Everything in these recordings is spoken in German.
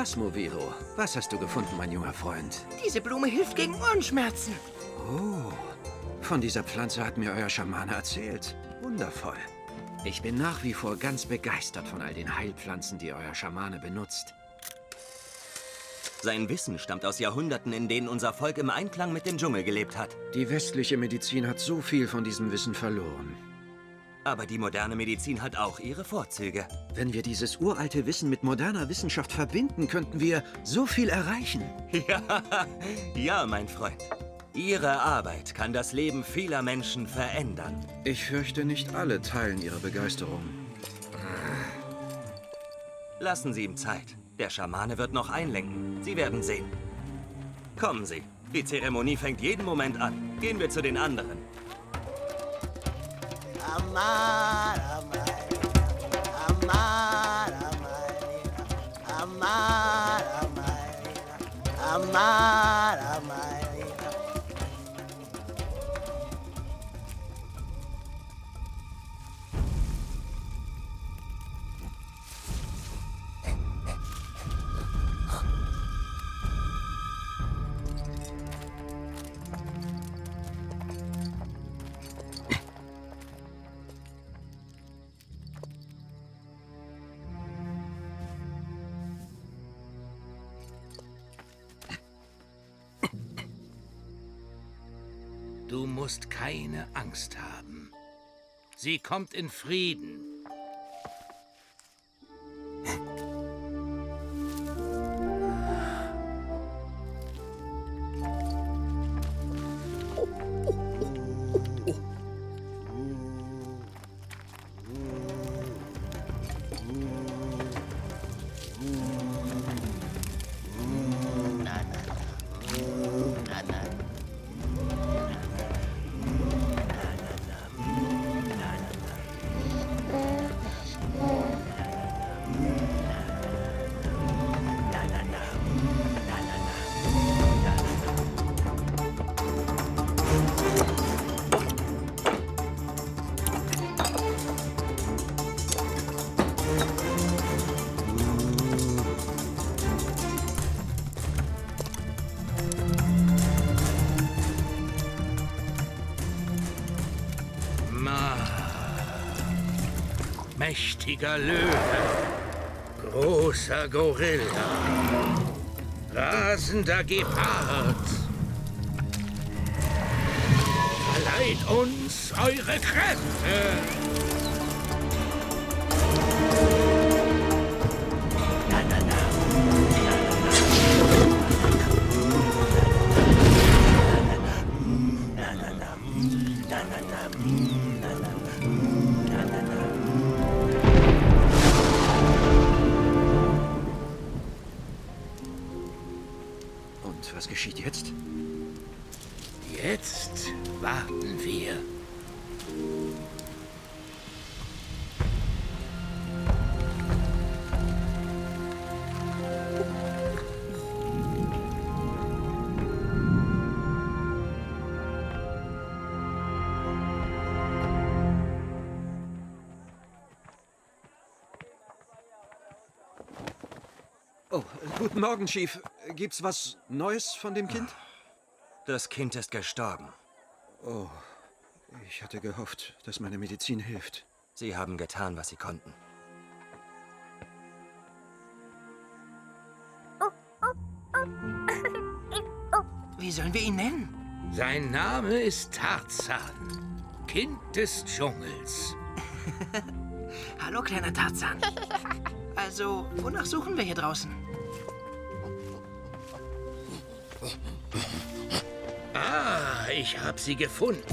Plasmoviro. Was hast du gefunden, mein junger Freund? Diese Blume hilft gegen Ohrenschmerzen. Oh, von dieser Pflanze hat mir euer Schamane erzählt. Wundervoll. Ich bin nach wie vor ganz begeistert von all den Heilpflanzen, die euer Schamane benutzt. Sein Wissen stammt aus Jahrhunderten, in denen unser Volk im Einklang mit dem Dschungel gelebt hat. Die westliche Medizin hat so viel von diesem Wissen verloren. Aber die moderne Medizin hat auch ihre Vorzüge. Wenn wir dieses uralte Wissen mit moderner Wissenschaft verbinden, könnten wir so viel erreichen. Ja, mein Freund. Ihre Arbeit kann das Leben vieler Menschen verändern. Ich fürchte, nicht alle teilen ihre Begeisterung. Lassen Sie ihm Zeit. Der Schamane wird noch einlenken. Sie werden sehen. Kommen Sie. Die Zeremonie fängt jeden Moment an. Gehen wir zu den anderen. Amar, amar, amar, amar, amar, amar. Du musst keine Angst haben. Sie kommt in Frieden. Mächtiger Löwe, großer Gorilla, rasender Gepard. Verleiht uns eure Kräfte! Was geschieht jetzt? Jetzt warten wir. Oh, guten Morgen, Chief. Gibt's was Neues von dem Kind? Das Kind ist gestorben. Oh, ich hatte gehofft, dass meine Medizin hilft. Sie haben getan, was Sie konnten. Wie sollen wir ihn nennen? Sein Name ist Tarzan, Kind des Dschungels. Hallo, kleiner Tarzan. Also, wonach suchen wir hier draußen? Ah, ich habe sie gefunden.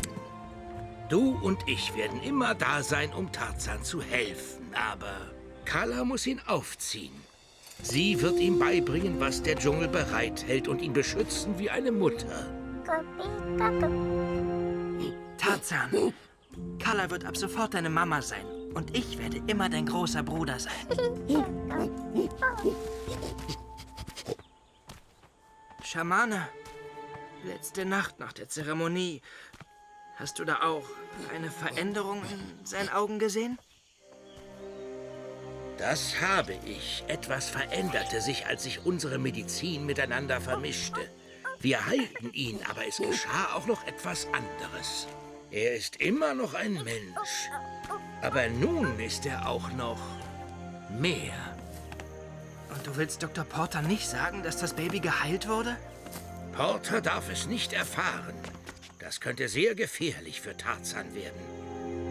Du und ich werden immer da sein, um Tarzan zu helfen, aber Kala muss ihn aufziehen. Sie wird ihm beibringen, was der Dschungel bereithält und ihn beschützen wie eine Mutter. Tarzan, Kala wird ab sofort deine Mama sein. Und ich werde immer dein großer Bruder sein. Schamane, letzte Nacht nach der Zeremonie, hast du da auch eine Veränderung in seinen Augen gesehen? Das habe ich. Etwas veränderte sich, als sich unsere Medizin miteinander vermischte. Wir heilten ihn, aber es geschah auch noch etwas anderes. Er ist immer noch ein Mensch. Aber nun ist er auch noch mehr. Und du willst Dr. Porter nicht sagen, dass das Baby geheilt wurde? Porter darf es nicht erfahren. Das könnte sehr gefährlich für Tarzan werden.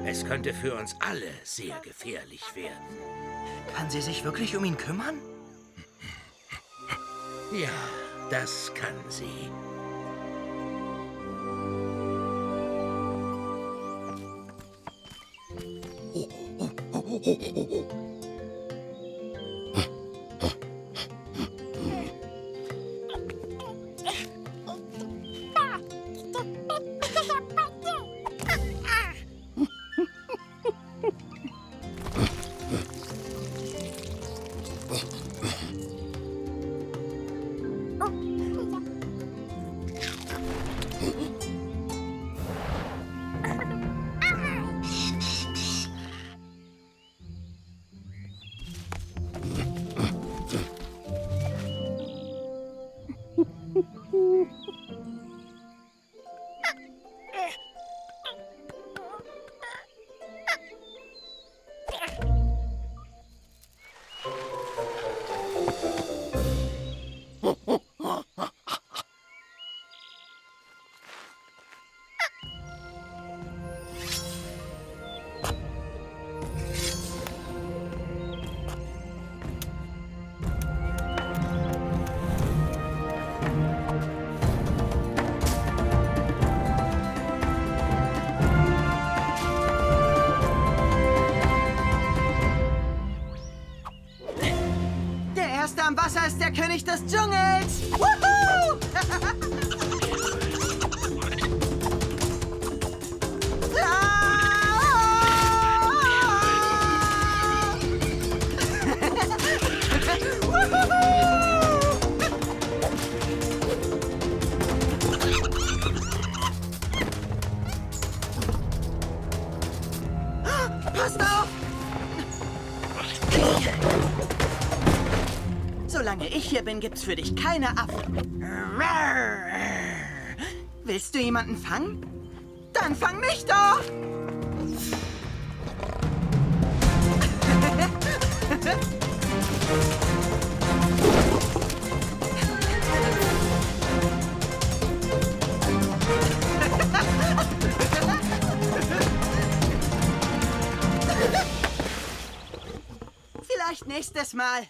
Es könnte für uns alle sehr gefährlich werden. Kann sie sich wirklich um ihn kümmern? Ja, das kann sie. Der Erste am Wasser ist der König des Dschungels. Wuhu! Passt auf! Solange ich hier bin, gibt's für dich keine Affen. Willst du jemanden fangen? Dann fang mich doch! Vielleicht nächstes Mal.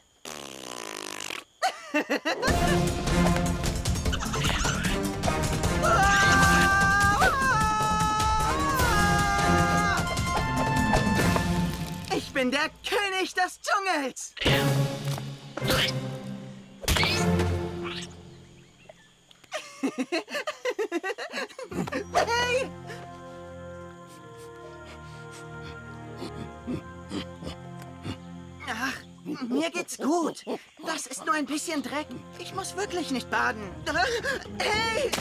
Ich bin der König des Dschungels. Hey! Ach, mir geht's gut. Das ist nur ein bisschen Dreck. Ich muss wirklich nicht baden. Hey!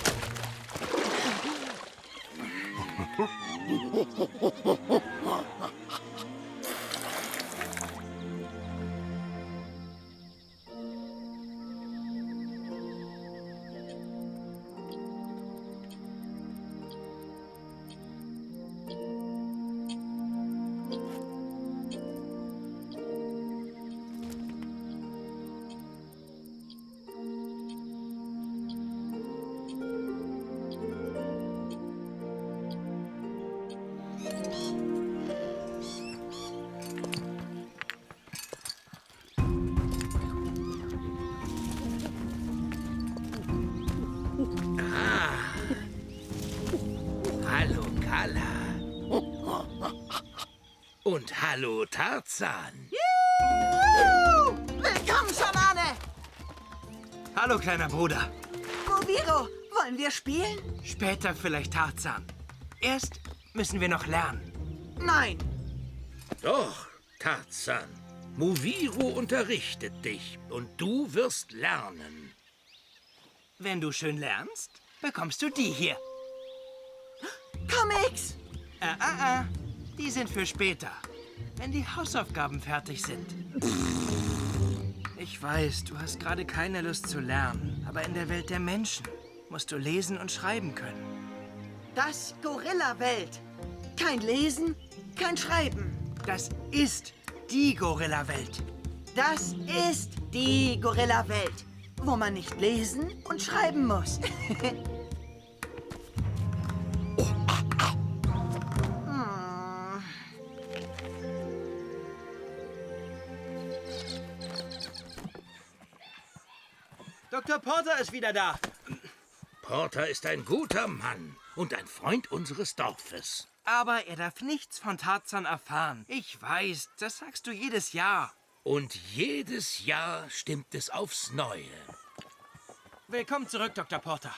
Hallo, Kala. Und hallo, Tarzan. Juhu! Willkommen, Schamane! Hallo, kleiner Bruder. Moviro, wollen wir spielen? Später vielleicht Tarzan. Erst müssen wir noch lernen. Nein. Doch, Tarzan. Moviro unterrichtet dich und du wirst lernen. Wenn du schön lernst, bekommst du die hier. Comics! Die sind für später. wenn die Hausaufgaben fertig sind. Ich weiß, du hast gerade keine Lust zu lernen, aber in der Welt der Menschen musst du lesen und schreiben können. Das Gorilla-Welt. Kein Lesen, kein Schreiben. Das ist die Gorilla-Welt. Das ist die Gorilla-Welt, wo man nicht lesen und schreiben muss. Dr. Porter ist wieder da. Porter ist ein guter Mann und ein Freund unseres Dorfes. Aber er darf nichts von Tarzan erfahren. Ich weiß, das sagst du jedes Jahr. Und jedes Jahr stimmt es aufs Neue. Willkommen zurück, Dr. Porter.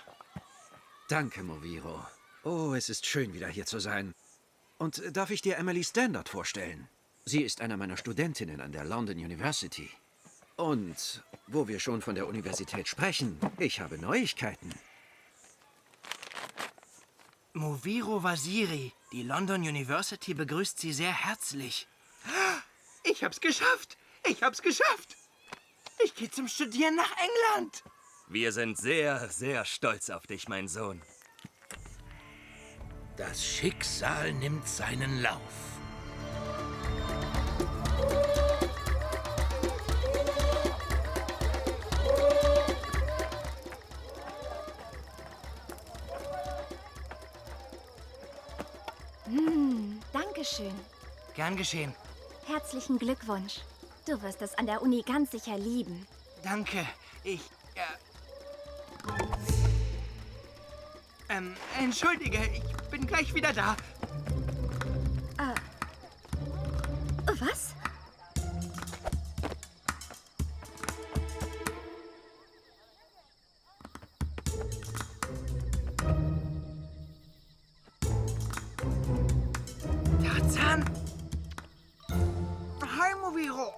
Danke, Moviro. Oh, es ist schön, wieder hier zu sein. Und darf ich dir Emily Standard vorstellen? Sie ist einer meiner Studentinnen an der London University. Und wo wir schon von der Universität sprechen, ich habe Neuigkeiten. Moviro Waziri, die London University begrüßt Sie sehr herzlich. Ich hab's geschafft! Ich hab's geschafft! Ich gehe zum Studieren nach England! Wir sind sehr, sehr stolz auf dich, mein Sohn. Das Schicksal nimmt seinen Lauf. Dankeschön. Gern geschehen. Herzlichen Glückwunsch. Du wirst es an der Uni ganz sicher lieben. Danke. Entschuldige, ich bin gleich wieder da. Was? Tarzan? Hi, Moviro.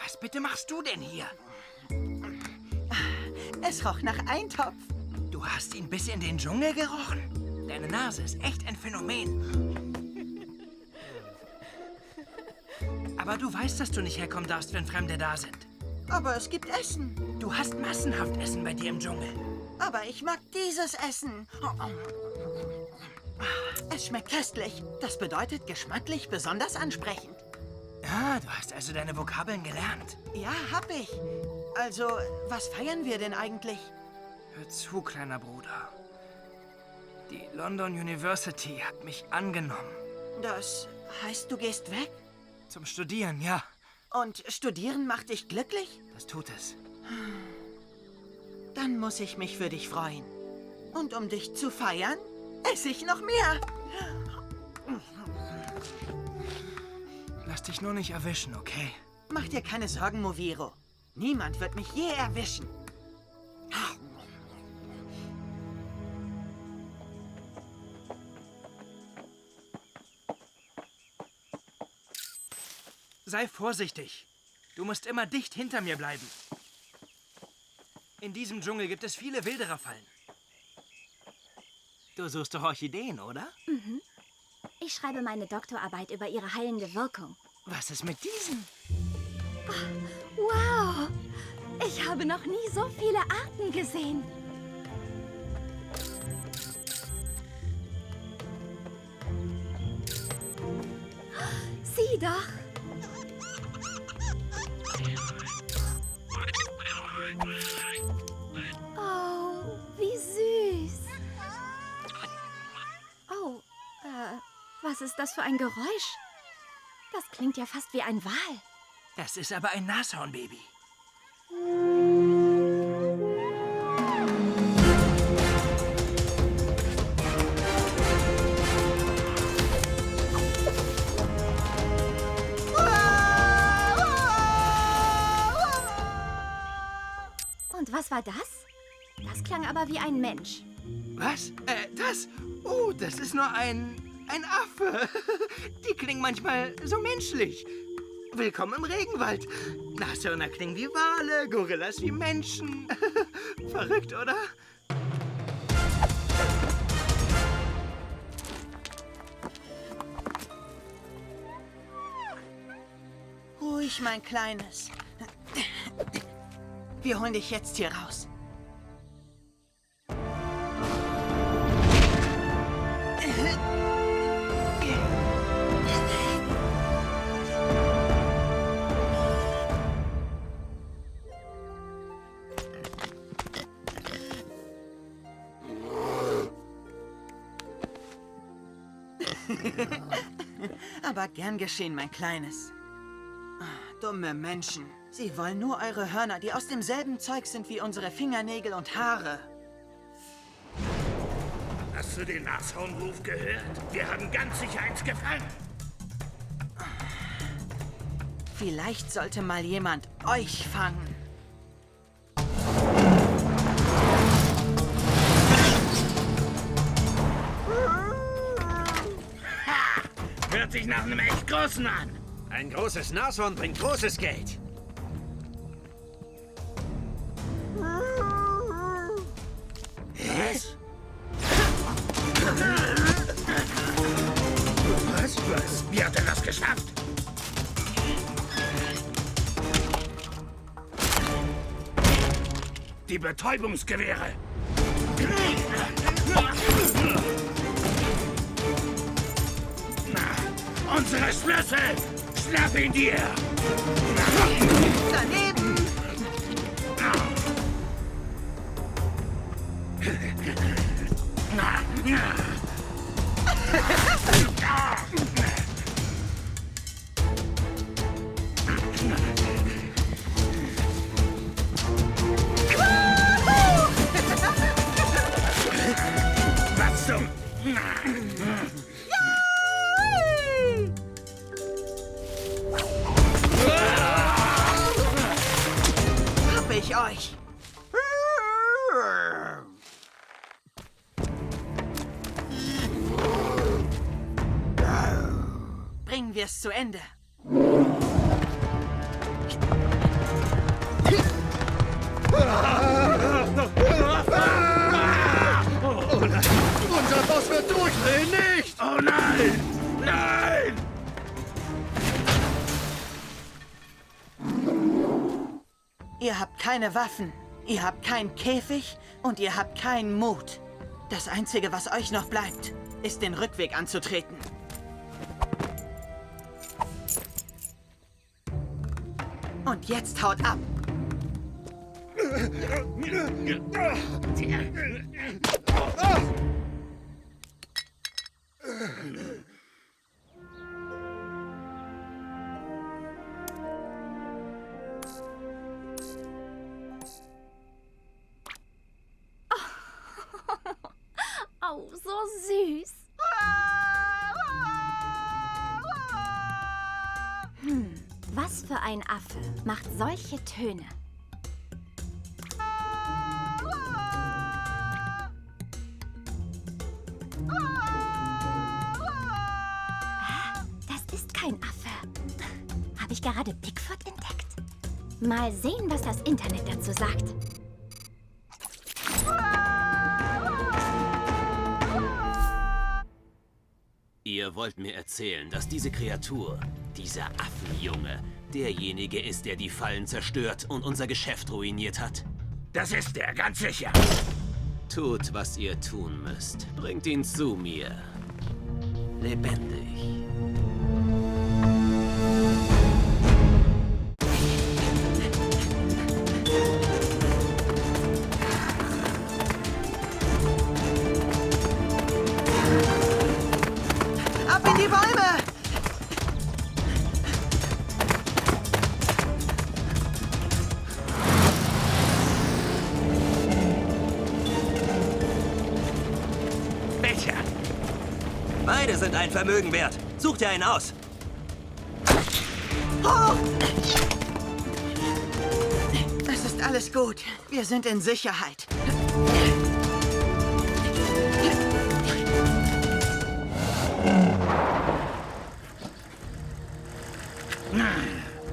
Was bitte machst du denn hier? Es roch nach Eintopf. Du hast ihn bis in den Dschungel gerochen? Deine Nase ist echt ein Phänomen. Aber du weißt, dass du nicht herkommen darfst, wenn Fremde da sind. Aber es gibt Essen. Du hast massenhaft Essen bei dir im Dschungel. Aber ich mag dieses Essen. Es schmeckt köstlich. Das bedeutet geschmacklich besonders ansprechend. Ah, du hast also deine Vokabeln gelernt. Ja, hab ich. Also, was feiern wir denn eigentlich? Hör zu, kleiner Bruder. Die London University hat mich angenommen. Das heißt, du gehst weg? Zum Studieren, ja. Und studieren macht dich glücklich? Das tut es. Dann muss ich mich für dich freuen. Und um dich zu feiern, esse ich noch mehr. Lass dich nur nicht erwischen, okay? Mach dir keine Sorgen, Moviro. Niemand wird mich je erwischen. Sei vorsichtig. Du musst immer dicht hinter mir bleiben. In diesem Dschungel gibt es viele Wildererfallen. Du suchst doch Orchideen, oder? Ich schreibe meine Doktorarbeit über ihre heilende Wirkung. Was ist mit diesen? Wow! Ich habe noch nie so viele Arten gesehen. Sieh doch! Oh, wie süß! Oh, was ist das für ein Geräusch? Das klingt ja fast wie ein Wal. Das ist aber ein Nashornbaby. Und was war das? Das klang aber wie ein Mensch. Was? Das? Oh, das ist nur ein Affe. Die klingen manchmal so menschlich. Willkommen im Regenwald. Nashörner klingen wie Wale, Gorillas wie Menschen. Verrückt, oder? ruhig, mein Kleines. Wir holen dich jetzt hier raus. Aber gern geschehen, mein Kleines. Dumme Menschen. Sie wollen nur eure Hörner, die aus demselben Zeug sind wie unsere Fingernägel und Haare. Hast du den Nashornruf gehört? Wir haben ganz sicher eins gefangen. Vielleicht sollte mal jemand euch fangen. Hört sich nach einem echt großen an. Ein großes Nashorn bringt großes Geld. Was? Was? Wie hat er das geschafft? Die Betäubungsgewehre. Unsere Schlüssel! Schnapp ihn dir! Daneben! Was zum... Hab ich euch! Bringen wir es zu Ende. Unser Boss wird durchdrehen, nicht! Oh nein! Nein! Ihr habt keine Waffen, ihr habt keinen Käfig und ihr habt keinen Mut. Das Einzige, was euch noch bleibt, ist den Rückweg anzutreten. Und jetzt haut ab! Oh, so süß. Was für ein Affe macht solche Töne? Das ist kein Affe. Habe ich gerade Bigfoot entdeckt? Mal sehen, was das Internet dazu sagt. Ihr wollt mir erzählen, dass diese Kreatur, dieser Affenjunge, derjenige ist, der die Fallen zerstört und unser Geschäft ruiniert hat? Das ist er, ganz sicher. Tut, was ihr tun müsst. Bringt ihn zu mir. Lebendig. Ab in die Bäume! Welcher? Beide sind ein Vermögen wert. Sucht ihr einen aus. Hoch! Es ist alles gut. Wir sind in Sicherheit.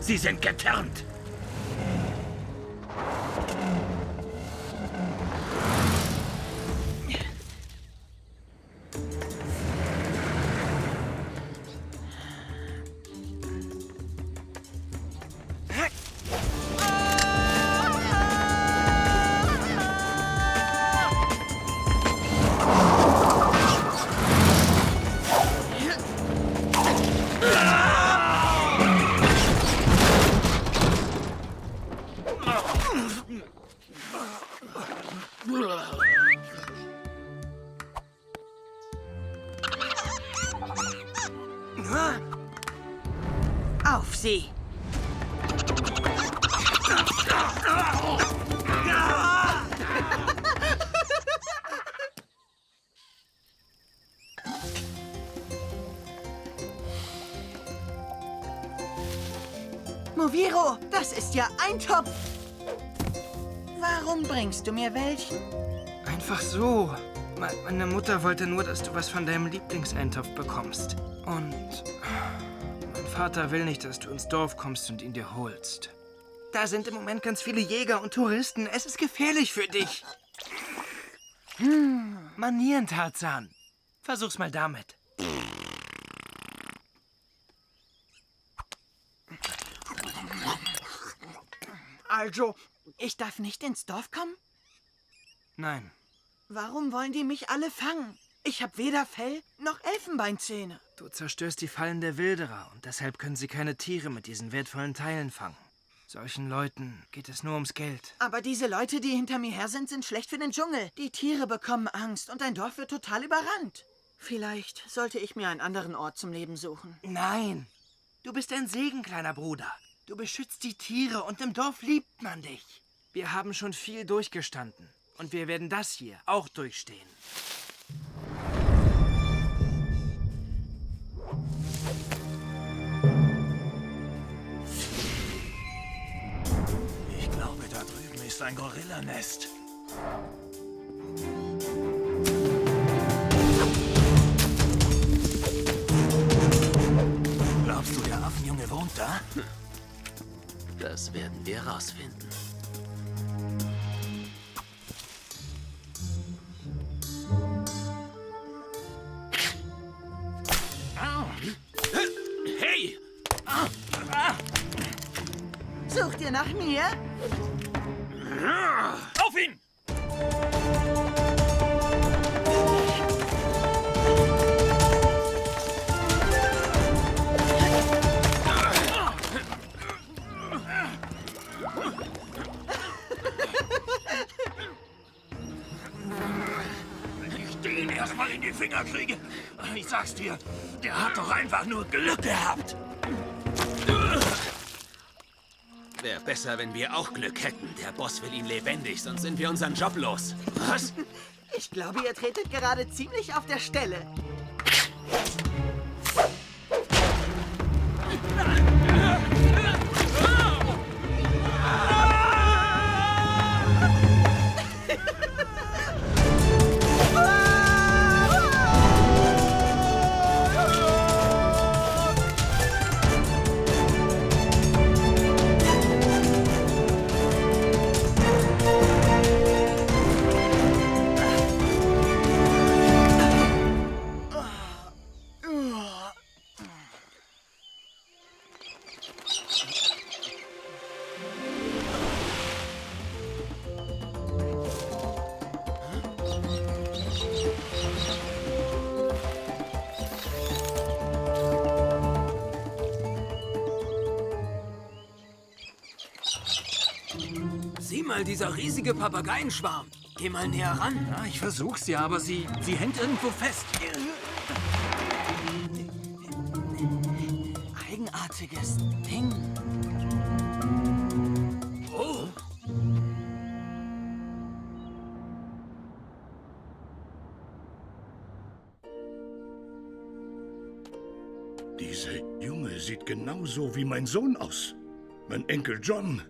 Sie sind geturnt. sie. Moviro, das ist ja ein Topf. Warum bringst du mir welchen? Einfach so. Meine Mutter wollte nur, dass du was von deinem Lieblingseintopf bekommst. Und mein Vater will nicht, dass du ins Dorf kommst und ihn dir holst. Da sind im Moment ganz viele Jäger und Touristen. Es ist gefährlich für dich. Manieren, Tarzan. Versuch's mal damit. Also, ich darf nicht ins Dorf kommen? Nein. Warum wollen die mich alle fangen? Ich habe weder Fell noch Elfenbeinzähne. Du zerstörst die Fallen der Wilderer und deshalb können sie keine Tiere mit diesen wertvollen Teilen fangen. Solchen Leuten geht es nur ums Geld. Aber diese Leute, die hinter mir her sind schlecht für den Dschungel. Die Tiere bekommen Angst und dein Dorf wird total überrannt. Vielleicht sollte ich mir einen anderen Ort zum Leben suchen. Nein. Du bist ein Segen, kleiner Bruder. Du beschützt die Tiere und im Dorf liebt man dich. Wir haben schon viel durchgestanden. Und wir werden das hier auch durchstehen. Ich glaube, da drüben ist ein Gorillanest. Glaubst du, der Affenjunge wohnt da? Das werden wir rausfinden. Hey! Sucht ihr nach mir? Auf ihn! Wenn ich den erstmal in die Finger kriege, ich sag's dir, der hat doch einfach nur Glück gehabt. Wäre besser, wenn wir auch Glück hätten. Der Boss will ihn lebendig, sonst sind wir unseren Job los. Was? Ich glaube, ihr tretet gerade ziemlich auf der Stelle. Sieh mal, dieser riesige Papageienschwarm. Geh mal näher ran. Ja, ich versuch's ja, aber sie hängt irgendwo fest. Eigenartiges Ding. Oh. Dieser Junge sieht genauso wie mein Sohn aus. Mein Enkel John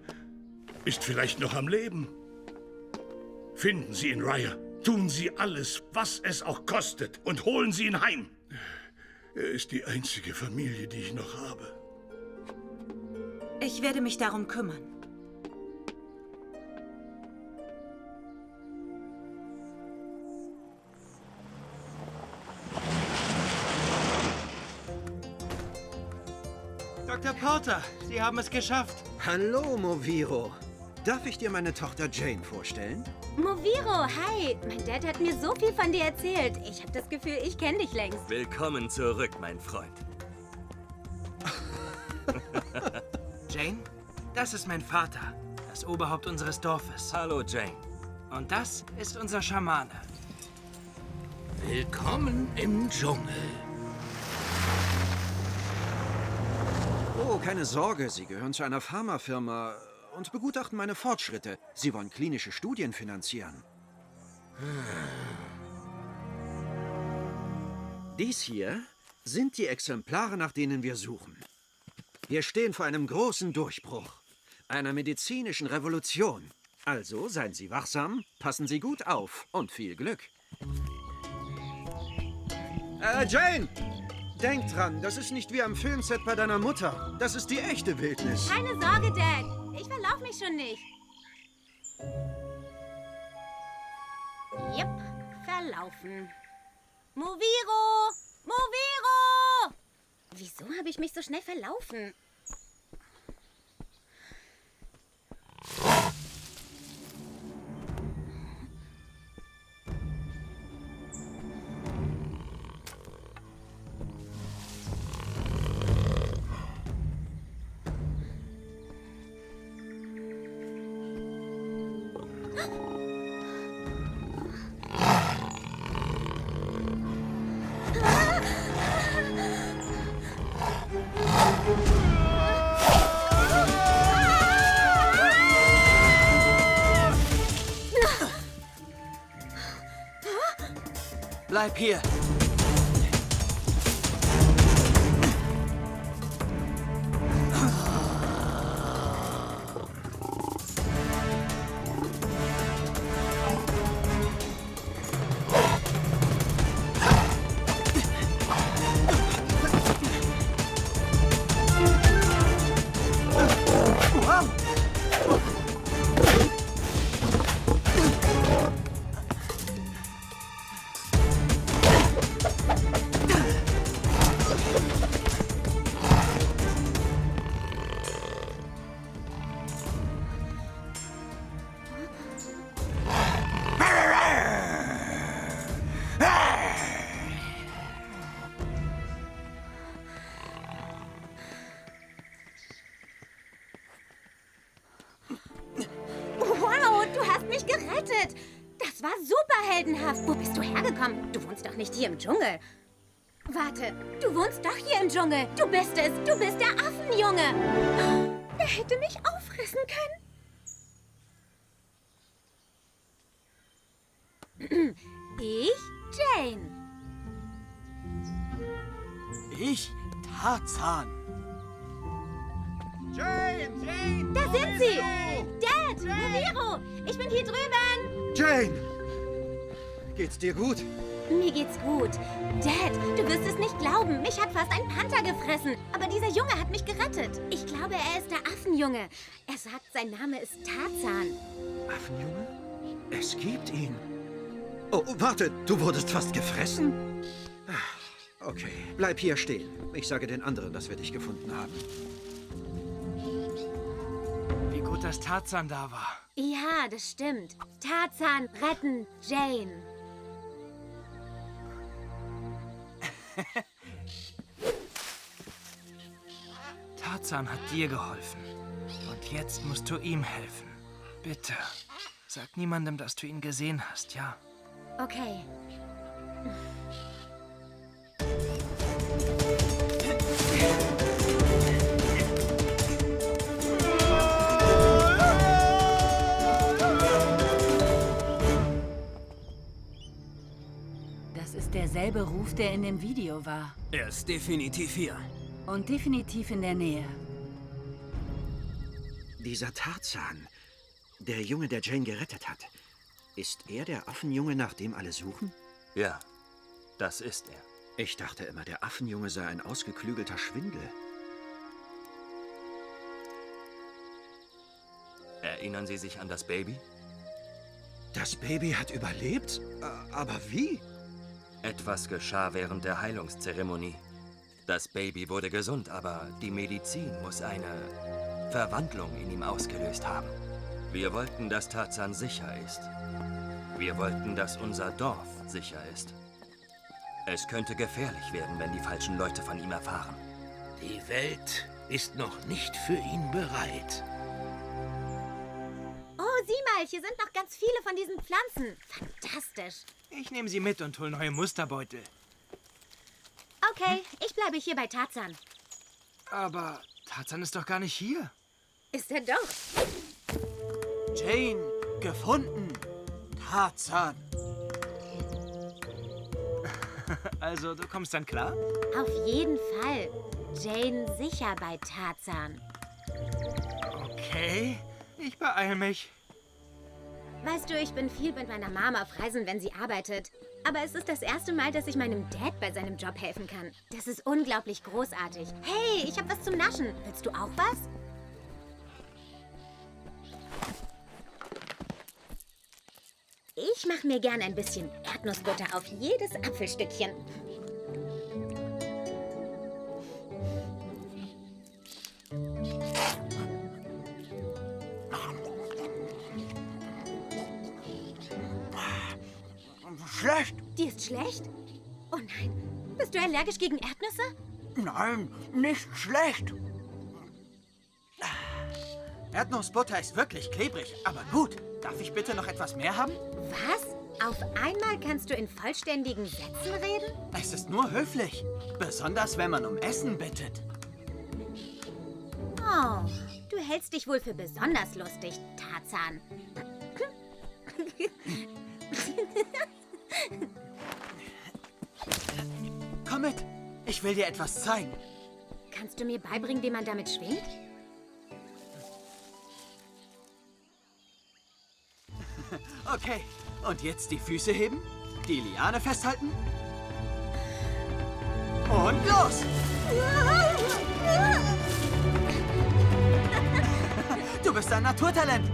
ist vielleicht noch am Leben. Finden Sie ihn, Raya. Tun Sie alles, was es auch kostet, und holen Sie ihn heim. Er ist die einzige Familie, die ich noch habe. Ich werde mich darum kümmern. Dr. Porter, Sie haben es geschafft. Hallo, Moviro. Darf ich dir meine Tochter Jane vorstellen? Moviro, hi. Mein Dad hat mir so viel von dir erzählt. Ich habe das Gefühl, ich kenne dich längst. Willkommen zurück, mein Freund. Jane, das ist mein Vater, das Oberhaupt unseres Dorfes. Hallo, Jane. Und das ist unser Schamane. Willkommen im Dschungel. Oh, keine Sorge, Sie gehören zu einer Pharmafirma und begutachten meine Fortschritte. Sie wollen klinische Studien finanzieren. Dies hier sind die Exemplare, nach denen wir suchen. Wir stehen vor einem großen Durchbruch, einer medizinischen Revolution. Also seien Sie wachsam, passen Sie gut auf und viel Glück. Jane! Denk dran, das ist nicht wie am Filmset bei deiner Mutter. Das ist die echte Wildnis. Keine Sorge, Dad. Ich verlauf mich schon nicht. Jep, verlaufen. Moviro! Moviro! Wieso habe ich mich so schnell verlaufen? Bleib hier. Wow, du hast mich gerettet. Das war superheldenhaft. Wo bist du hergekommen? Du wohnst doch nicht hier im Dschungel. Warte, du wohnst doch hier im Dschungel. Du bist es. Du bist der Affenjunge. Der hätte mich auffressen können. Ich, Jane. Ich, Tarzan. Jane! Jane! Da sind sie! Dad! Moviro! Ich bin hier drüben! Jane! Geht's dir gut? Mir geht's gut. Dad, du wirst es nicht glauben. Mich hat fast ein Panther gefressen. Aber dieser Junge hat mich gerettet. Ich glaube, er ist der Affenjunge. Er sagt, sein Name ist Tarzan. Affenjunge? Es gibt ihn. Oh, warte, du wurdest fast gefressen? Okay, bleib hier stehen. Ich sage den anderen, dass wir dich gefunden haben. Wie gut, dass Tarzan da war. Ja, das stimmt. Tarzan retten Jane. Tarzan hat dir geholfen. Und jetzt musst du ihm helfen. Bitte. Sag niemandem, dass du ihn gesehen hast, ja? Okay. Das ist derselbe Ruf, der in dem Video war. Er ist definitiv hier. Und definitiv in der Nähe. Dieser Tarzan, der Junge, der Jane gerettet hat, ist er der Affenjunge, nach dem alle suchen? Ja, das ist er. Ich dachte immer, der Affenjunge sei ein ausgeklügelter Schwindel. Erinnern Sie sich an das Baby? Das Baby hat überlebt? Aber wie? Etwas geschah während der Heilungszeremonie. Das Baby wurde gesund, aber die Medizin muss eine Verwandlung in ihm ausgelöst haben. Wir wollten, dass Tarzan sicher ist. Wir wollten, dass unser Dorf sicher ist. Es könnte gefährlich werden, wenn die falschen Leute von ihm erfahren. Die Welt ist noch nicht für ihn bereit. Oh, sieh mal, hier sind noch ganz viele von diesen Pflanzen. Fantastisch. Ich nehme sie mit und hol neue Musterbeutel. Okay, ich bleibe hier bei Tarzan. Aber Tarzan ist doch gar nicht hier. Ist er doch. Jane, gefunden. Tarzan. Also, du kommst dann klar? Auf jeden Fall. Jane sicher bei Tarzan. Okay, ich beeil mich. Weißt du, ich bin viel mit meiner Mama auf Reisen, wenn sie arbeitet. Aber es ist das erste Mal, dass ich meinem Dad bei seinem Job helfen kann. Das ist unglaublich großartig. Hey, ich habe was zum Naschen. Willst du auch was? Ich mache mir gern ein bisschen Erdnussbutter auf jedes Apfelstückchen. Schlecht. Die ist schlecht? Oh nein. Bist du allergisch gegen Erdnüsse? Nein, nicht schlecht. Erdnussbutter ist wirklich klebrig, aber gut. Darf ich bitte noch etwas mehr haben? Was? Auf einmal kannst du in vollständigen Sätzen reden? Es ist nur höflich. Besonders, wenn man um Essen bittet. Oh, du hältst dich wohl für besonders lustig, Tarzan. Komm mit. Ich will dir etwas zeigen. Kannst du mir beibringen, wie man damit schwingt? Okay, und jetzt die Füße heben, die Liane festhalten und los! Du bist ein Naturtalent!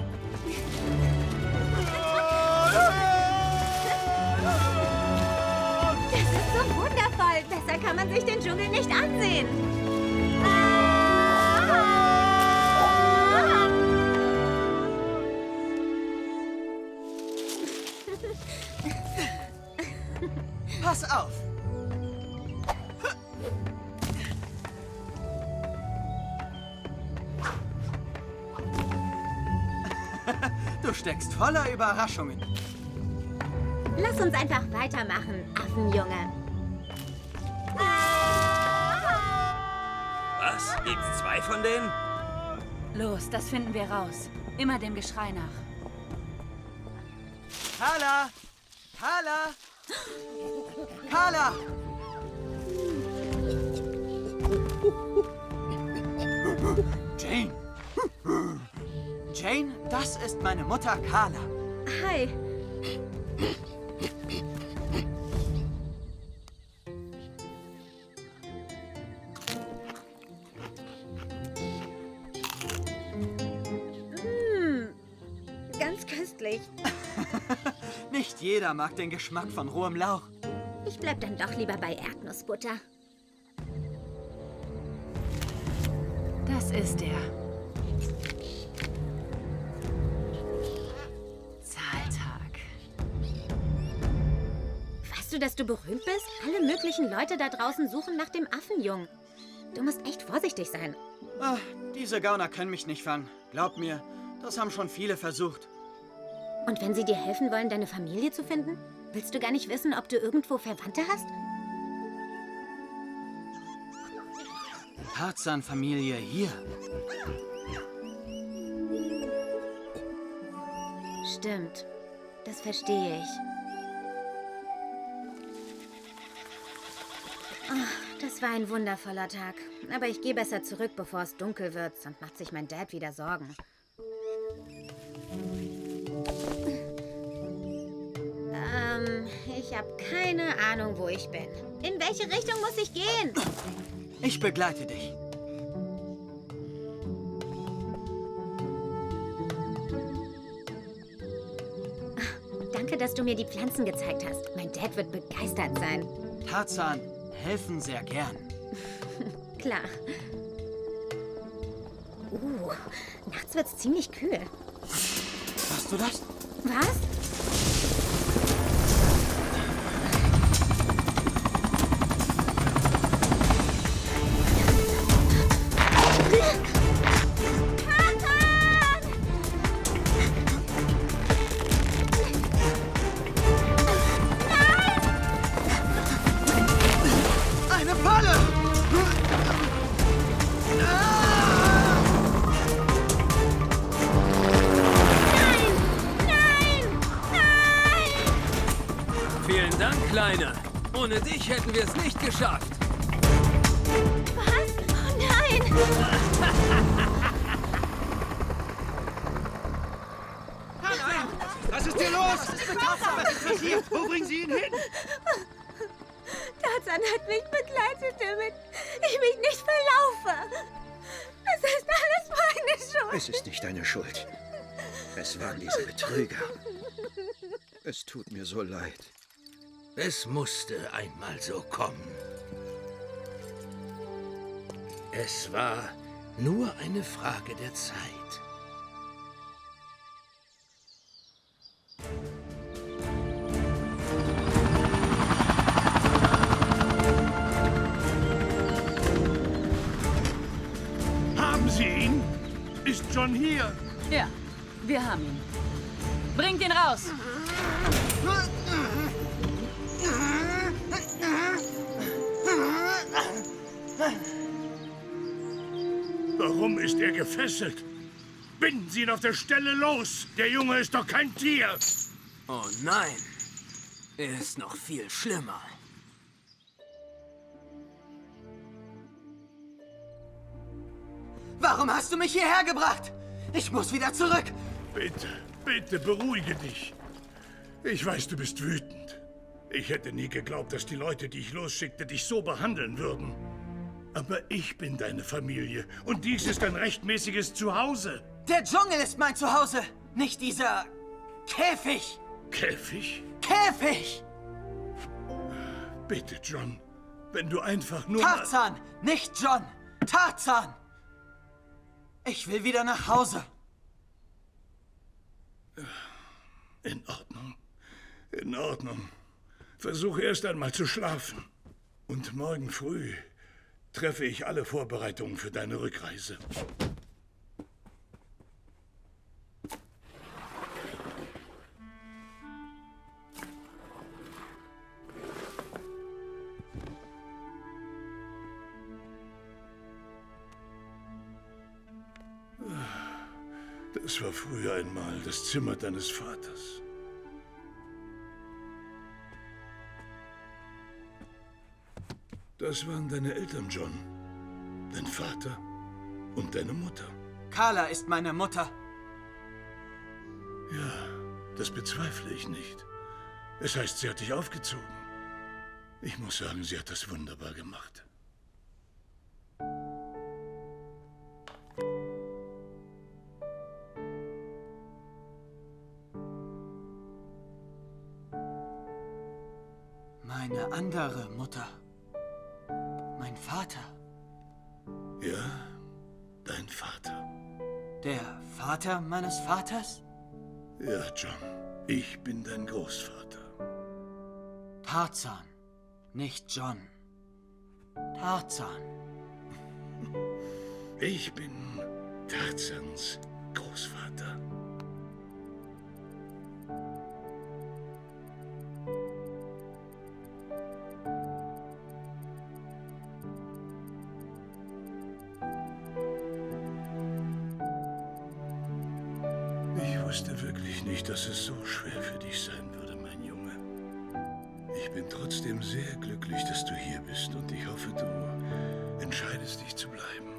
Das ist so wundervoll! Besser kann man sich den Dschungel nicht ansehen! Pass auf! Du steckst voller Überraschungen. Lass uns einfach weitermachen, Affenjunge. Was? Gibt's 2 von denen? Los, das finden wir raus. Immer dem Geschrei nach. Carla! Carla! Carla! Jane! Jane, das ist meine Mutter Carla. Hi. Ganz köstlich. Nicht jeder mag den Geschmack von rohem Lauch. Ich bleib dann doch lieber bei Erdnussbutter. Das ist er. Zahltag. Weißt du, dass du berühmt bist? Alle möglichen Leute da draußen suchen nach dem Affenjungen. Du musst echt vorsichtig sein. Ach, diese Gauner können mich nicht fangen. Glaub mir, das haben schon viele versucht. Und wenn sie dir helfen wollen, deine Familie zu finden? Willst du gar nicht wissen, ob du irgendwo Verwandte hast? Tarzan-Familie hier. Stimmt. Das verstehe ich. Oh, das war ein wundervoller Tag. Aber ich gehe besser zurück, bevor es dunkel wird, sonst macht sich mein Dad wieder Sorgen. Ich habe keine Ahnung, wo ich bin. In welche Richtung muss ich gehen? Ich begleite dich. Danke, dass du mir die Pflanzen gezeigt hast. Mein Dad wird begeistert sein. Tarzan helfen sehr gern. Klar. Nachts wird's ziemlich kühl. Hörst du das? Was? Eine Falle! Ah! Kleine. Ohne dich hätten wir es nicht geschafft. Was? Oh nein! Was ist hier los? Was ist mit Tarzan? Was ist passiert? Wo bringen Sie ihn hin? Tarzan hat mich begleitet, damit ich mich nicht verlaufe. Es ist alles meine Schuld. Es ist nicht deine Schuld. Es waren diese Betrüger. Es tut mir so leid. Es musste einmal so kommen. Es war nur eine Frage der Zeit. Haben Sie ihn? Ist John hier? Ja, wir haben ihn. Bringt ihn raus! Warum ist er gefesselt? Binden Sie ihn auf der Stelle los! Der Junge ist doch kein Tier! Oh nein. Er ist noch viel schlimmer. Warum hast du mich hierher gebracht? Ich muss wieder zurück. Bitte, bitte beruhige dich. Ich weiß, du bist wütend. Ich hätte nie geglaubt, dass die Leute, die ich losschickte, dich so behandeln würden. Aber ich bin deine Familie und dies ist ein rechtmäßiges Zuhause. Der Dschungel ist mein Zuhause, nicht dieser Käfig. Käfig? Käfig! Bitte, John, wenn du einfach nur... Tarzan, nicht John. Tarzan! Ich will wieder nach Hause. In Ordnung. In Ordnung. Versuche erst einmal zu schlafen. Und morgen früh treffe ich alle Vorbereitungen für deine Rückreise. Das war früher einmal das Zimmer deines Vaters. Das waren deine Eltern, John. Dein Vater und deine Mutter. Carla ist meine Mutter. Ja, das bezweifle ich nicht. Es heißt, sie hat dich aufgezogen. Ich muss sagen, sie hat das wunderbar gemacht. Meine andere Mutter. Mein Vater. Ja, dein Vater. Der Vater meines Vaters? Ja, John. Ich bin dein Großvater. Tarzan, nicht John. Tarzan. Ich bin Tarzans Großvater. Ich wusste wirklich nicht, dass es so schwer für dich sein würde, mein Junge. Ich bin trotzdem sehr glücklich, dass du hier bist und ich hoffe, du entscheidest dich zu bleiben.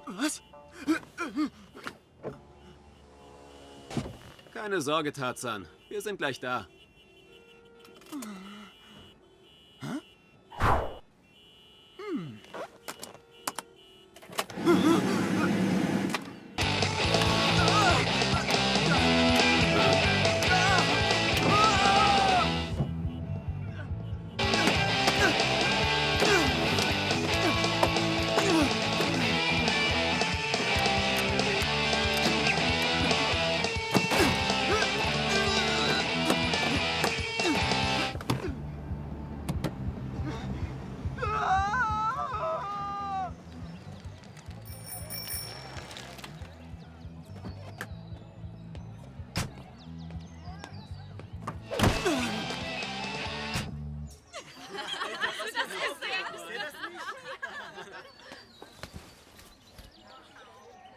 Was? Keine Sorge, Tarzan. Wir sind gleich da.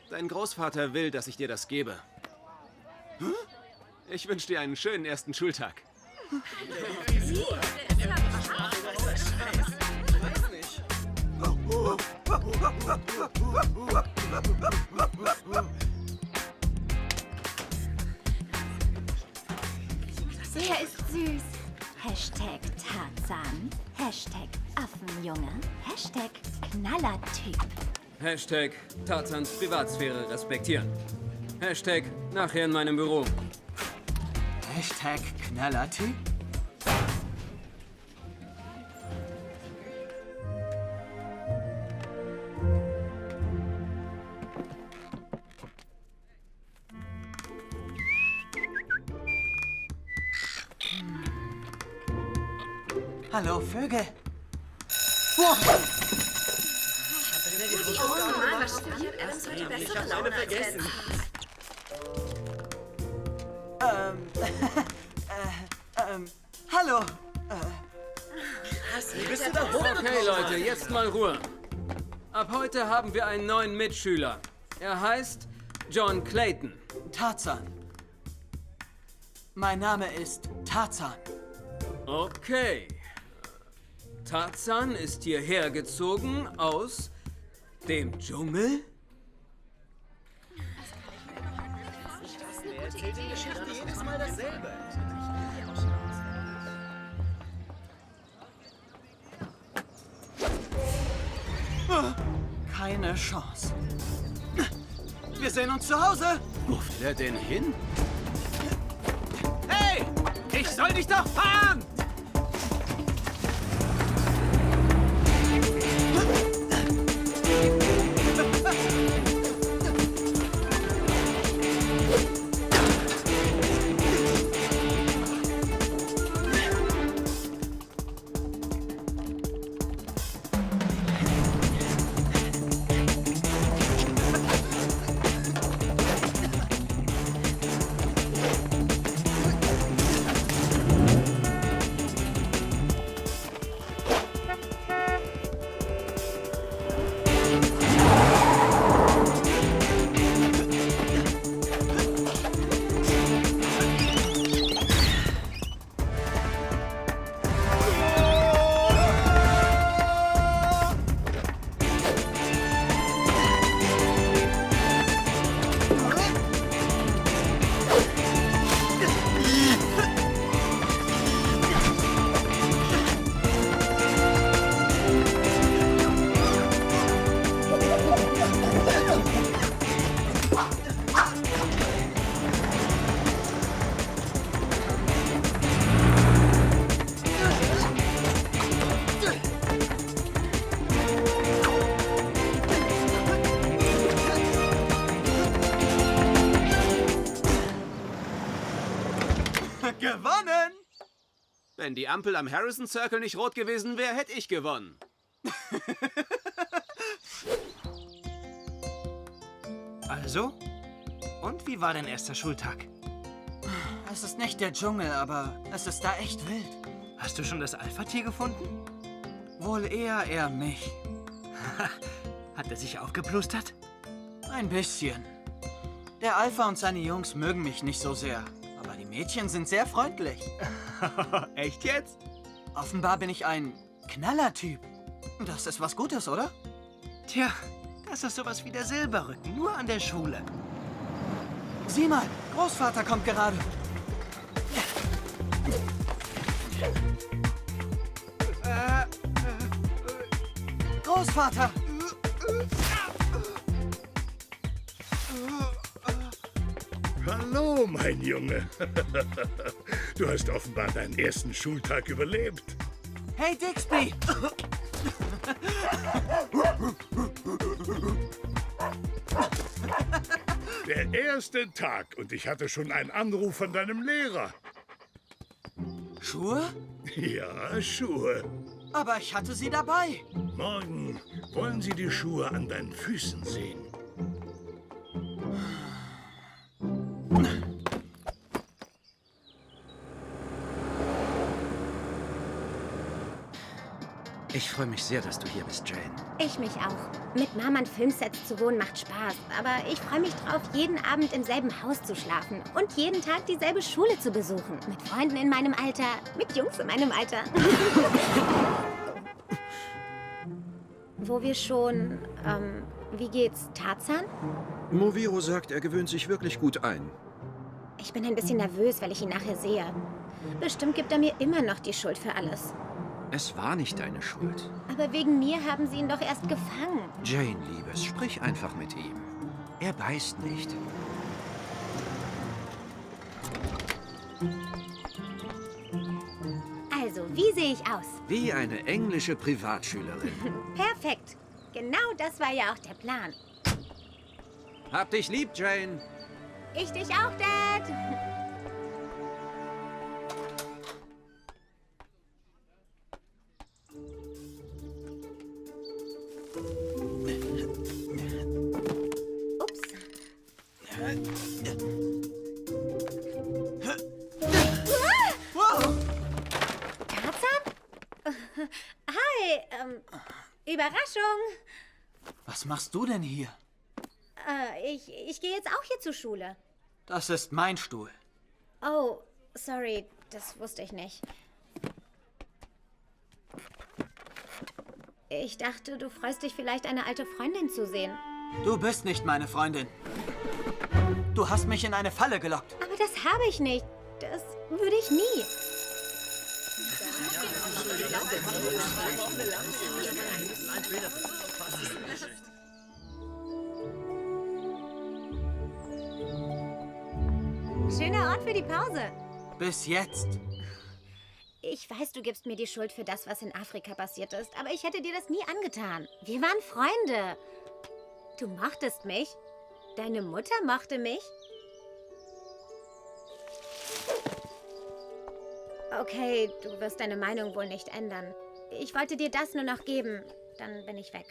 Dein Großvater will, dass ich dir das gebe. Ich wünsche dir einen schönen ersten Schultag. Der ist süß. Hashtag Tarzan. Hashtag Affenjunge. Hashtag Knallertyp. Hashtag Tarzans Privatsphäre respektieren. Hashtag nachher in meinem Büro. Hashtag Knallertyp? Hallo, Vögel. Wow. Hallo. Okay, Leute, jetzt mal Ruhe. Ab heute haben wir einen neuen Mitschüler. Er heißt John Clayton. Tarzan. Mein Name ist Tarzan. Okay. Tarzan ist hierher gezogen aus dem Dschungel? Keine Chance. Wir sehen uns zu Hause. Wo will er denn hin? Hey! Ich soll dich doch fahren! Gewonnen! Wenn die Ampel am Harrison Circle nicht rot gewesen wäre, hätte ich gewonnen. Also? Und wie war dein erster Schultag? Es ist nicht der Dschungel, aber es ist da echt wild. Hast du schon das Alpha-Tier gefunden? Wohl eher mich. Hat er sich aufgeplustert? Ein bisschen. Der Alpha und seine Jungs mögen mich nicht so sehr. Aber die Mädchen sind sehr freundlich. Echt jetzt? Offenbar bin ich ein Knallertyp. Das ist was Gutes, oder? Tja, das ist sowas wie der Silberrücken, nur an der Schule. Sieh mal, Großvater kommt gerade. Großvater! Hallo, mein Junge. Du hast offenbar deinen ersten Schultag überlebt. Hey, Dixby! Der erste Tag und ich hatte schon einen Anruf von deinem Lehrer. Schuhe? Ja, Schuhe. Aber ich hatte sie dabei. Morgen wollen sie die Schuhe an deinen Füßen sehen. Ich freue mich sehr, dass du hier bist, Jane. Ich mich auch. Mit Mama an Filmsets zu wohnen macht Spaß. Aber ich freue mich drauf, jeden Abend im selben Haus zu schlafen und jeden Tag dieselbe Schule zu besuchen. Mit Freunden in meinem Alter, mit Jungs in meinem Alter. Wo wir schon, wie geht's, Tarzan? Moviro sagt, er gewöhnt sich wirklich gut ein. Ich bin ein bisschen nervös, weil ich ihn nachher sehe. Bestimmt gibt er mir immer noch die Schuld für alles. Es war nicht deine Schuld. Aber wegen mir haben sie ihn doch erst gefangen. Jane, Liebes, sprich einfach mit ihm. Er beißt nicht. Also, wie sehe ich aus? Wie eine englische Privatschülerin. Perfekt. Genau das war ja auch der Plan. Hab dich lieb, Jane. Ich dich auch, Dad. Ups. Tarzan? Hi, Überraschung. Was machst du denn hier? Ich gehe jetzt auch hier zur Schule. Das ist mein Stuhl. Oh, sorry, das wusste ich nicht. Ich dachte, du freust dich vielleicht, eine alte Freundin zu sehen. Du bist nicht meine Freundin. Du hast mich in eine Falle gelockt. Aber das habe ich nicht. Das würde ich nie. Schöner Ort für die Pause. Bis jetzt. Ich weiß, du gibst mir die Schuld für das, was in Afrika passiert ist, aber ich hätte dir das nie angetan. Wir waren Freunde. Du mochtest mich. Deine Mutter mochte mich. Okay, du wirst deine Meinung wohl nicht ändern. Ich wollte dir das nur noch geben. Dann bin ich weg.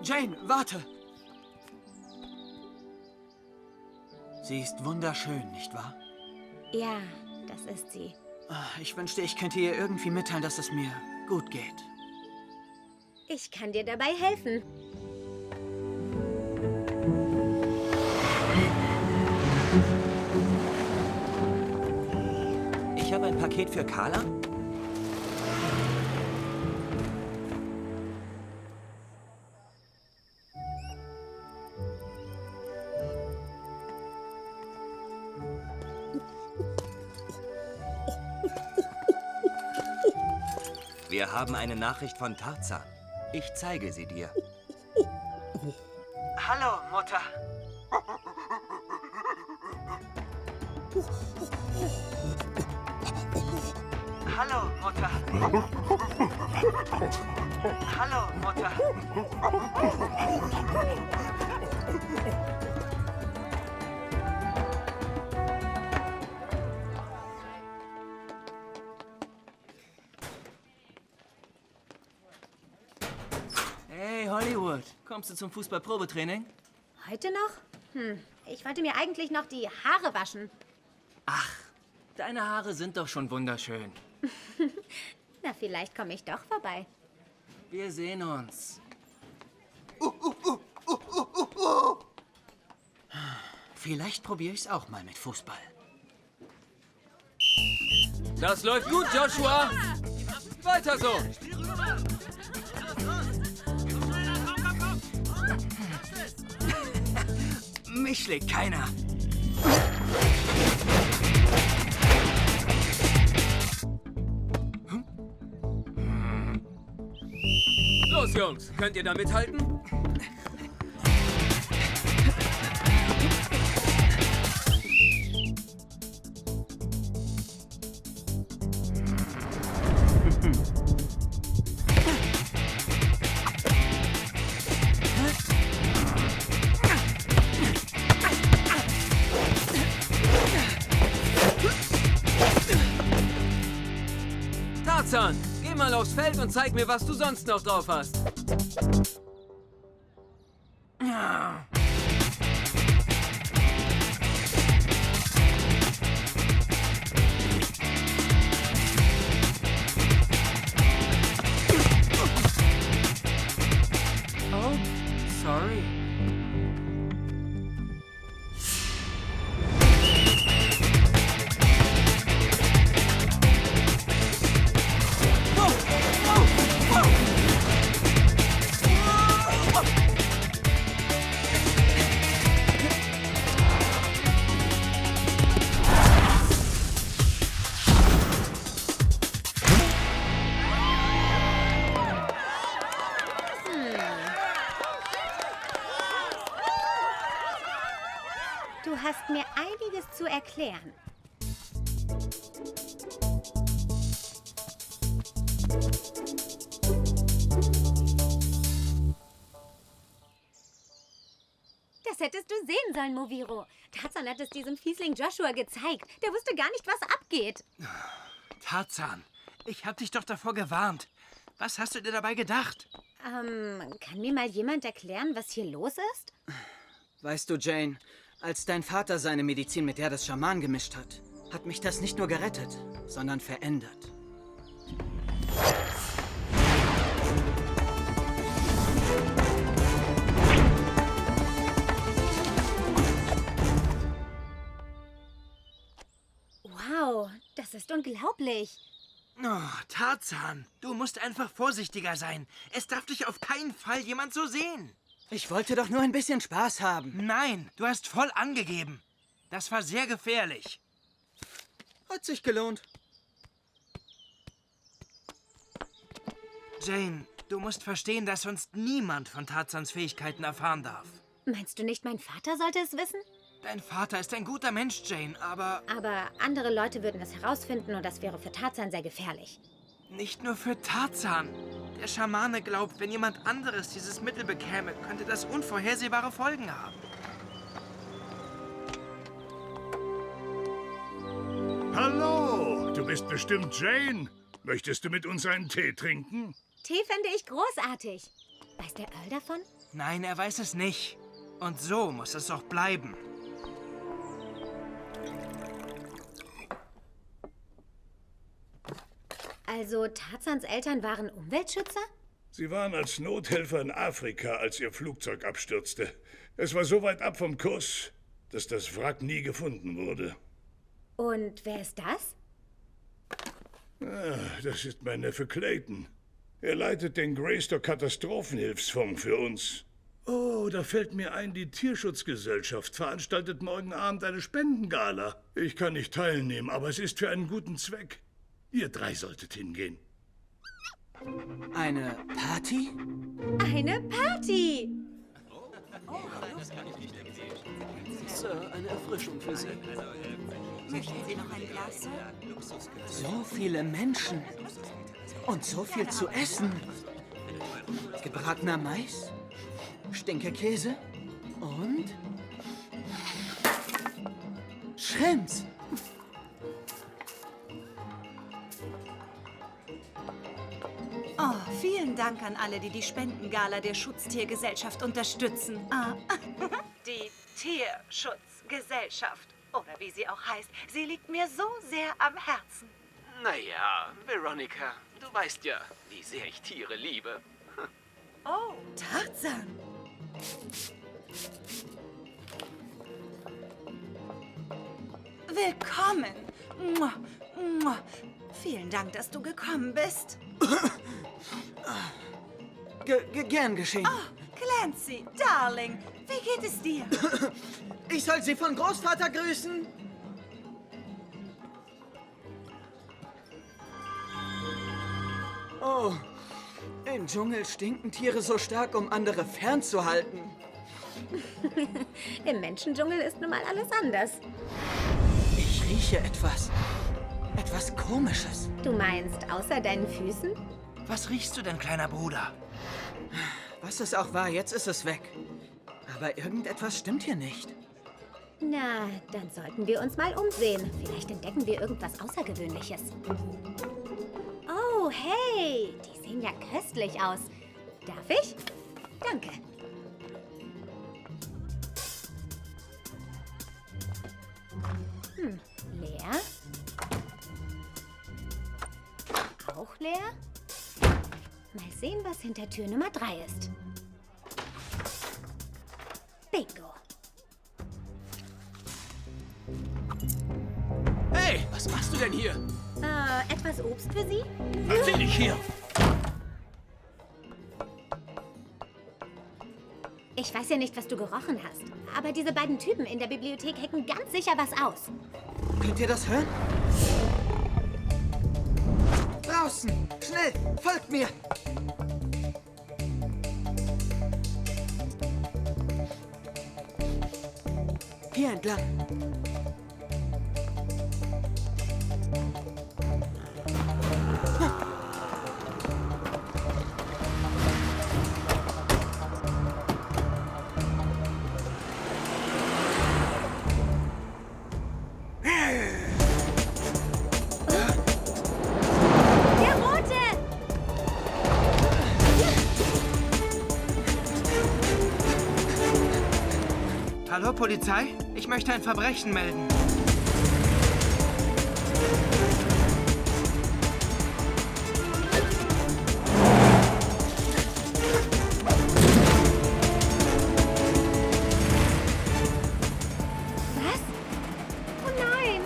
Jane, warte! Sie ist wunderschön, nicht wahr? Ja, das ist sie. Ich wünschte, ich könnte ihr irgendwie mitteilen, dass es mir gut geht. Ich kann dir dabei helfen. Ich habe ein Paket für Carla. Wir haben eine Nachricht von Tarzan. Ich zeige sie dir. Hallo, Mutter. Hallo, Mutter. Hallo, Mutter. Hey, Hollywood. Kommst du zum Fußballprobetraining? Heute noch? Ich wollte mir eigentlich noch die Haare waschen. Ach, deine Haare sind doch schon wunderschön. Na, vielleicht komme ich doch vorbei. Wir sehen uns. Vielleicht probiere ich es auch mal mit Fußball. Das läuft gut, Joshua. Weiter so. Mich schlägt keiner. Los, Jungs. Könnt ihr da mithalten? Tarzan, geh mal aufs Feld und zeig mir, was du sonst noch drauf hast. hat mir einiges zu erklären. Das hättest du sehen sollen, Moviro. Tarzan hat es diesem Fiesling Joshua gezeigt. Der wusste gar nicht, was abgeht. Tarzan, ich hab dich doch davor gewarnt. Was hast du dir dabei gedacht? Kann mir mal jemand erklären, was hier los ist? Weißt du, Jane, als dein Vater seine Medizin mit der des Schamanen gemischt hat, hat mich das nicht nur gerettet, sondern verändert. Wow, das ist unglaublich. Oh, Tarzan, du musst einfach vorsichtiger sein. Es darf dich auf keinen Fall jemand so sehen. Ich wollte doch nur ein bisschen Spaß haben. Nein, du hast voll angegeben. Das war sehr gefährlich. Hat sich gelohnt. Jane, du musst verstehen, dass sonst niemand von Tarzans Fähigkeiten erfahren darf. Meinst du nicht, mein Vater sollte es wissen? Dein Vater ist ein guter Mensch, Jane, aber... Aber andere Leute würden es herausfinden und das wäre für Tarzan sehr gefährlich. Nicht nur für Tarzan. Der Schamane glaubt, wenn jemand anderes dieses Mittel bekäme, könnte das unvorhersehbare Folgen haben. Hallo, du bist bestimmt Jane. Möchtest du mit uns einen Tee trinken? Tee fände ich großartig. Weiß der Earl davon? Nein, er weiß es nicht. Und so muss es auch bleiben. Also Tarzans Eltern waren Umweltschützer? Sie waren als Nothelfer in Afrika, als ihr Flugzeug abstürzte. Es war so weit ab vom Kurs, dass das Wrack nie gefunden wurde. Und wer ist das? Das ist mein Neffe Clayton. Er leitet den Greystock Katastrophenhilfsfonds für uns. Oh, da fällt mir ein, die Tierschutzgesellschaft veranstaltet morgen Abend eine Spendengala. Ich kann nicht teilnehmen, aber es ist für einen guten Zweck. Ihr drei solltet hingehen. Eine Party? Eine Party! Sir, eine Erfrischung für Sie. Möchten Sie noch ein Glas, Sir? So viele Menschen. Und so viel zu essen. Gebratener Mais, Stinkekäse und Shrimps. Oh, vielen Dank an alle, die die Spendengala der Schutztiergesellschaft unterstützen. Die Tierschutzgesellschaft, oder wie sie auch heißt, sie liegt mir so sehr am Herzen. Naja, Veronica, du weißt ja, wie sehr ich Tiere liebe. Oh, Tarzan. Willkommen. Mua, mua. Vielen Dank, dass du gekommen bist. Gern geschehen. Oh, Clancy, Darling, wie geht es dir? Ich soll Sie von Großvater grüßen. Oh, im Dschungel stinken Tiere so stark, um andere fernzuhalten. Im Menschendschungel ist nun mal alles anders. Ich rieche etwas. Etwas Komisches. Du meinst, außer deinen Füßen? Was riechst du denn, kleiner Bruder? Was es auch war, jetzt ist es weg. Aber irgendetwas stimmt hier nicht. Na, dann sollten wir uns mal umsehen. Vielleicht entdecken wir irgendwas Außergewöhnliches. Oh, hey, die sehen ja köstlich aus. Darf ich? Danke. Leer. Auch leer. Mal sehen, was hinter Tür Nummer 3 ist. Bingo. Hey, was machst du denn hier? Etwas Obst für Sie? Lass sie nicht hier! Ich weiß ja nicht, was du gerochen hast, aber diese beiden Typen in der Bibliothek hecken ganz sicher was aus. Könnt ihr das hören? Draußen! Schnell! Folgt mir! Hier! hier entlang. Der Rote! Hallo, Polizei? Ich möchte ein Verbrechen melden. Was? Oh nein!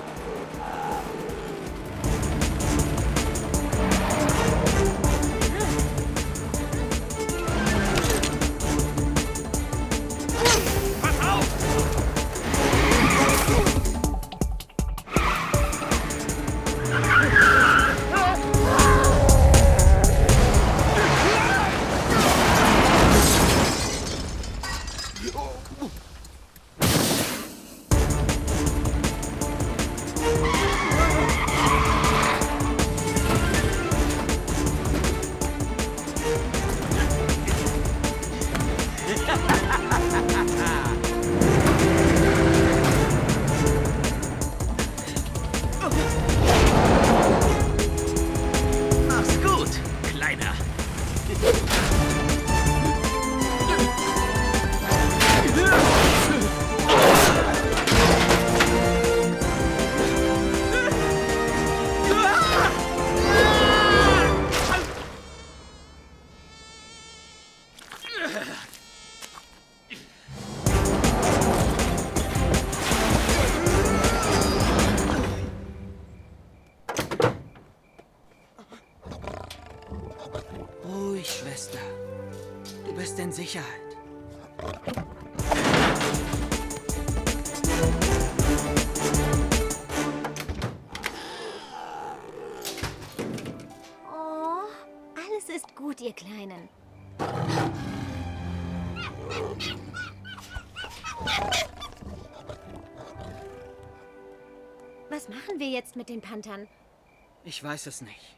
Mach's gut, Kleiner. Ruhig, Schwester. Du bist in Sicherheit. Oh, alles ist gut, ihr Kleinen. Was machen wir jetzt mit den Panthern? Ich weiß es nicht.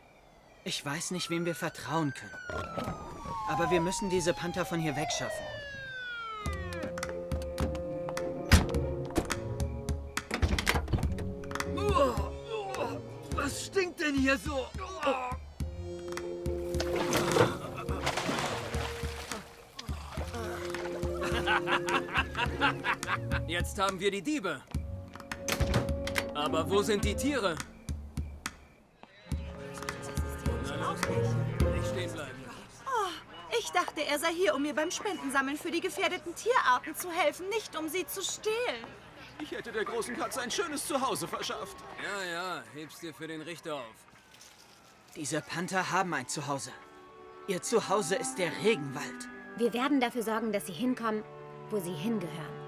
Ich weiß nicht, wem wir vertrauen können. Aber wir müssen diese Panther von hier wegschaffen. Was stinkt denn hier so? Jetzt haben wir die Diebe. Aber wo sind die Tiere? Nicht stehen bleiben. Ich dachte, er sei hier, um mir beim Spendensammeln für die gefährdeten Tierarten zu helfen, nicht um sie zu stehlen. Ich hätte der großen Katze ein schönes Zuhause verschafft. Ja, ja, heb's dir für den Richter auf. Diese Panther haben ein Zuhause. Ihr Zuhause ist der Regenwald. Wir werden dafür sorgen, dass sie hinkommen, wo sie hingehören.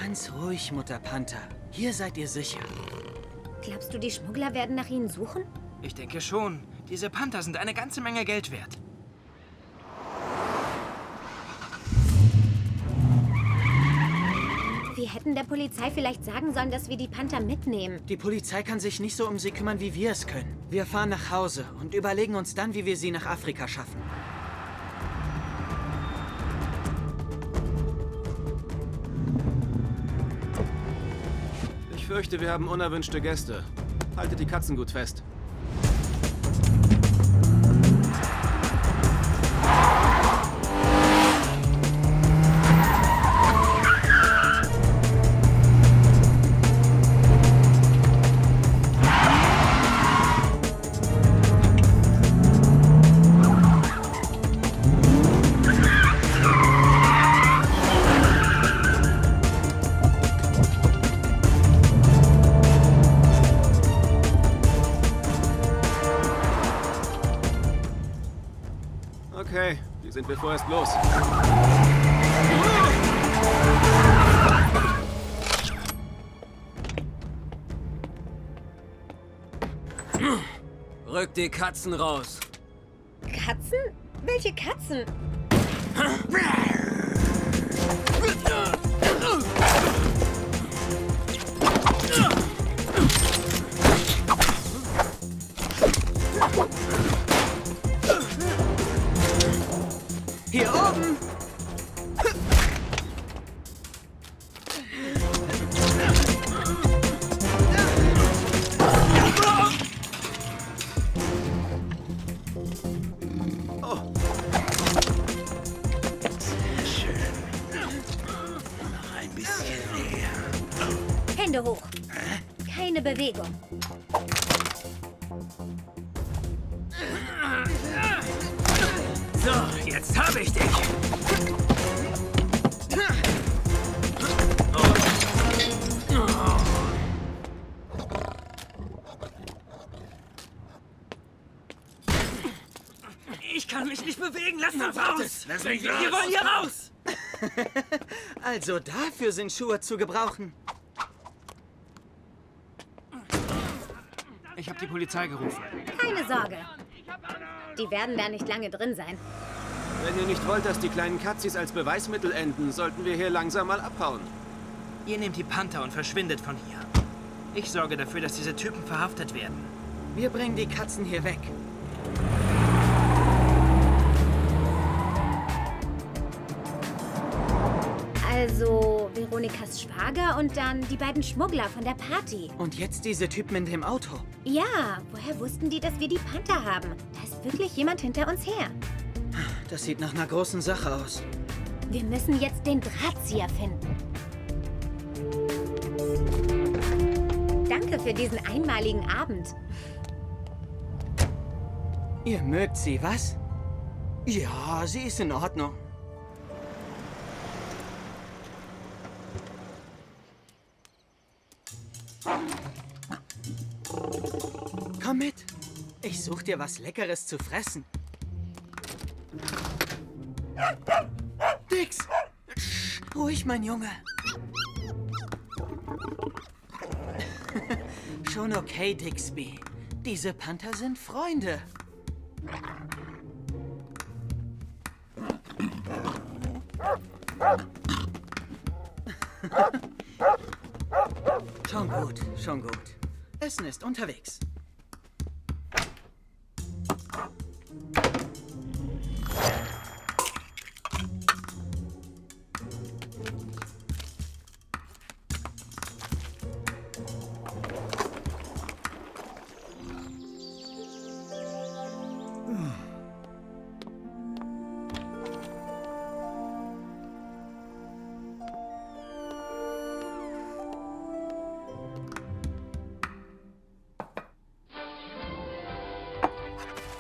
Ganz ruhig, Mutter Panther. Hier seid ihr sicher. Glaubst du, die Schmuggler werden nach ihnen suchen? Ich denke schon. Diese Panther sind eine ganze Menge Geld wert. Wir hätten der Polizei vielleicht sagen sollen, dass wir die Panther mitnehmen. Die Polizei kann sich nicht so um sie kümmern, wie wir es können. Wir fahren nach Hause und überlegen uns dann, wie wir sie nach Afrika schaffen. Ich fürchte, wir haben unerwünschte Gäste. Haltet die Katzen gut fest. sind wir vorerst los. Rück die Katzen raus. Katzen? Welche Katzen? Hier oben! Hände hoch. Keine Bewegung. So, jetzt habe ich dich. Ich kann mich nicht bewegen. Lass uns raus. Lass mich Wir raus. wollen hier raus. Also dafür sind Schuhe zu gebrauchen. Ich habe die Polizei gerufen. Keine Sorge. Die werden da nicht lange drin sein. Wenn ihr nicht wollt, dass die kleinen Katzis als Beweismittel enden, sollten wir hier langsam mal abhauen. Ihr nehmt die Panther und verschwindet von hier. Ich sorge dafür, dass diese Typen verhaftet werden. Wir bringen die Katzen hier weg. Also Veronikas Schwager und dann die beiden Schmuggler von der Party. Und jetzt diese Typen in dem Auto. Ja, woher wussten die, dass wir die Panther haben? Da ist wirklich jemand hinter uns her. Das sieht nach einer großen Sache aus. Wir müssen jetzt den Drahtzieher finden. Danke für diesen einmaligen Abend. Ihr mögt sie, was? Ja, sie ist in Ordnung. Komm mit. Ich such dir was Leckeres zu fressen. Dix! Ruhig, mein Junge. Schon okay, Dixby. Diese Panther sind Freunde. Schon gut, schon gut. Essen ist unterwegs.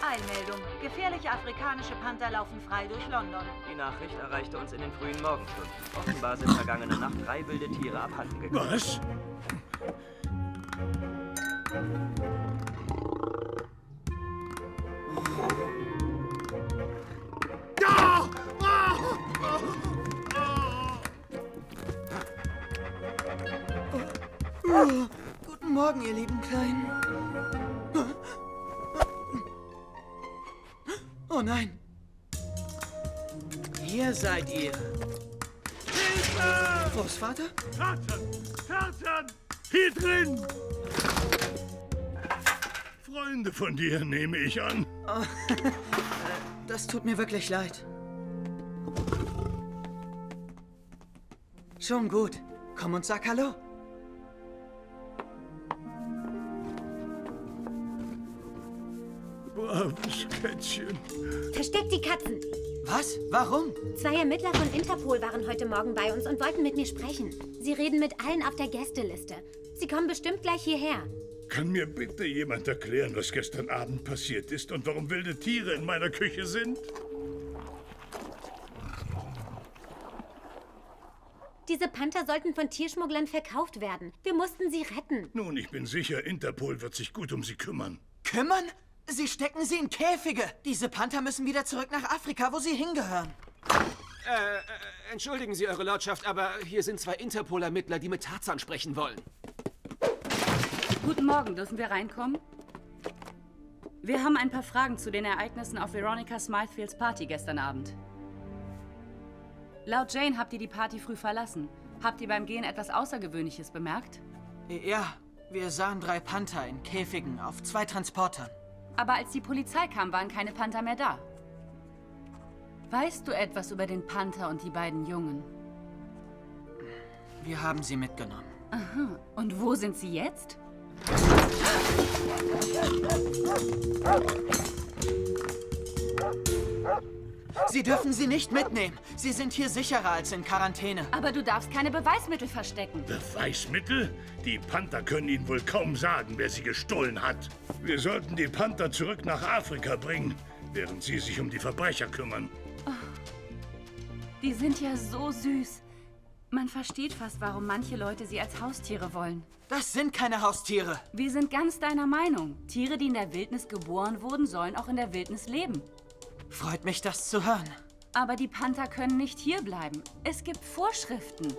Eilmeldung. Gefährliche afrikanische Panther laufen frei durch London. Die Nachricht erreichte uns in den frühen Morgenstunden. Offenbar sind vergangene Nacht 3 wilde Tiere abhanden gekommen. Was? Guten Morgen, ihr lieben Kleinen. Oh nein. Hier seid ihr. Hilfe! Großvater? Tarzan! Tarzan! Hier drin! Freunde von dir, nehme ich an. Oh, das tut mir wirklich leid. Schon gut. Komm und sag Hallo. Braves Kätzchen. Versteckt die Katzen. Was? Warum? 2 Ermittler von Interpol waren heute Morgen bei uns und wollten mit mir sprechen. Sie reden mit allen auf der Gästeliste. Sie kommen bestimmt gleich hierher. Kann mir bitte jemand erklären, was gestern Abend passiert ist und warum wilde Tiere in meiner Küche sind? Diese Panther sollten von Tierschmugglern verkauft werden. Wir mussten sie retten. Nun, ich bin sicher, Interpol wird sich gut um sie kümmern. Kümmern? Sie stecken sie in Käfige. Diese Panther müssen wieder zurück nach Afrika, wo sie hingehören. Entschuldigen Sie, Eure Lordschaft, aber hier sind 2 Interpol-Ermittler, die mit Tarzan sprechen wollen. Guten Morgen, dürfen wir reinkommen? Wir haben ein paar Fragen zu den Ereignissen auf Veronica Smythefields Party gestern Abend. Laut Jane habt ihr die Party früh verlassen. Habt ihr beim Gehen etwas Außergewöhnliches bemerkt? Ja, wir sahen 3 Panther in Käfigen auf 2 Transportern. Aber als die Polizei kam, waren keine Panther mehr da. Weißt du etwas über den Panther und die beiden Jungen? Wir haben sie mitgenommen. Aha. Und wo sind sie jetzt? Sie dürfen sie nicht mitnehmen. Sie sind hier sicherer als in Quarantäne. Aber du darfst keine Beweismittel verstecken. Beweismittel? Die Panther können Ihnen wohl kaum sagen, wer sie gestohlen hat. Wir sollten die Panther zurück nach Afrika bringen, während Sie sich um die Verbrecher kümmern. Oh, die sind ja so süß. Man versteht fast, warum manche Leute sie als Haustiere wollen. Das sind keine Haustiere. Wir sind ganz deiner Meinung. Tiere, die in der Wildnis geboren wurden, sollen auch in der Wildnis leben. Freut mich, das zu hören. Aber die Panther können nicht hier bleiben. Es gibt Vorschriften.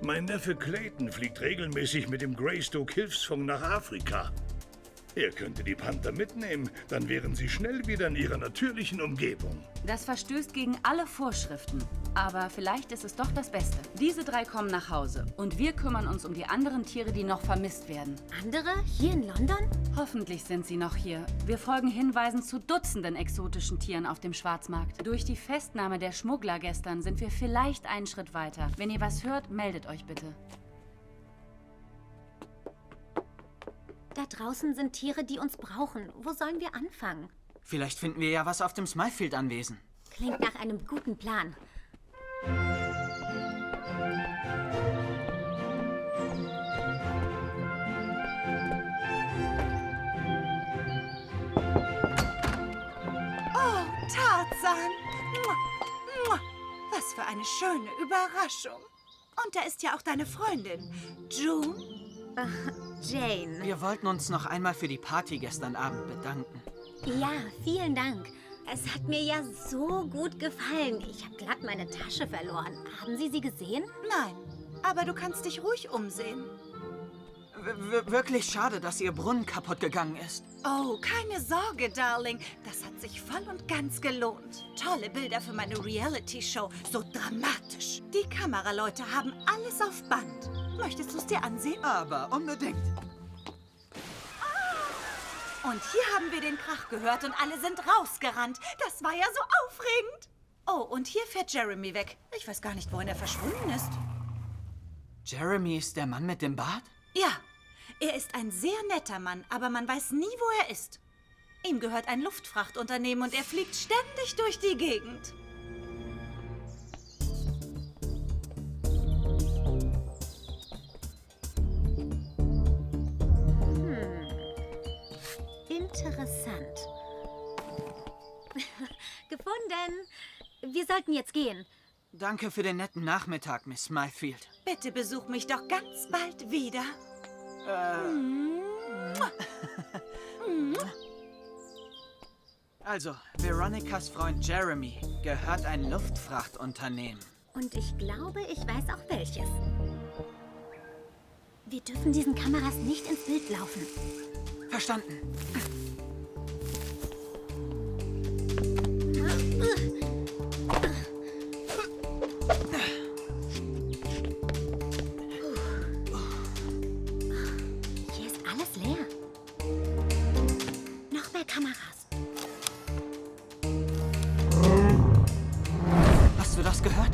Mein Neffe Clayton fliegt regelmäßig mit dem Greystoke Hilfsfonds nach Afrika. Er könnte die Panther mitnehmen, dann wären sie schnell wieder in ihrer natürlichen Umgebung. Das verstößt gegen alle Vorschriften. Aber vielleicht ist es doch das Beste. Diese 3 kommen nach Hause und wir kümmern uns um die anderen Tiere, die noch vermisst werden. Andere? Hier in London? Hoffentlich sind sie noch hier. Wir folgen Hinweisen zu Dutzenden exotischen Tieren auf dem Schwarzmarkt. Durch die Festnahme der Schmuggler gestern sind wir vielleicht einen Schritt weiter. Wenn ihr was hört, meldet euch bitte. Da draußen sind Tiere, die uns brauchen. Wo sollen wir anfangen? Vielleicht finden wir ja was auf dem Smythefield-Anwesen. Klingt nach einem guten Plan. Oh, Tarzan! Mua, mua. Was für eine schöne Überraschung. Und da ist ja auch deine Freundin, June. Jane. Wir wollten uns noch einmal für die Party gestern Abend bedanken. Ja, vielen Dank. Es hat mir ja so gut gefallen. Ich habe glatt meine Tasche verloren. Haben Sie sie gesehen? Nein, aber du kannst dich ruhig umsehen. Wirklich schade, dass Ihr Brunnen kaputt gegangen ist. Oh, keine Sorge, Darling. Das hat sich voll und ganz gelohnt. Tolle Bilder für meine Reality-Show. So dramatisch. Die Kameraleute haben alles auf Band. Möchtest du es dir ansehen? Aber unbedingt. Und hier haben wir den Krach gehört und alle sind rausgerannt. Das war ja so aufregend. Oh, und hier fährt Jeremy weg. Ich weiß gar nicht, wohin er verschwunden ist. Jeremy ist der Mann mit dem Bart? Ja, er ist ein sehr netter Mann, aber man weiß nie, wo er ist. Ihm gehört ein Luftfrachtunternehmen und er fliegt ständig durch die Gegend. Interessant. Gefunden. Wir sollten jetzt gehen. Danke für den netten Nachmittag, Miss Smythefield. Bitte besuch mich doch ganz bald wieder. Also, Veronicas Freund Jeremy gehört ein Luftfrachtunternehmen. Und ich glaube, ich weiß auch welches. Wir dürfen diesen Kameras nicht ins Bild laufen. Verstanden. Hier ist alles leer. Noch mehr Kameras. Hast du das gehört?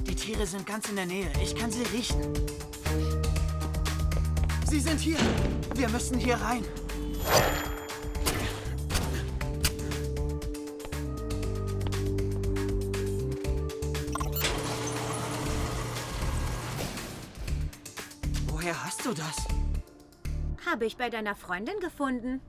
Die Tiere sind ganz in der Nähe. Ich kann sie riechen. Sie sind hier. Wir müssen hier rein. Woher hast du das? Habe ich bei deiner Freundin gefunden.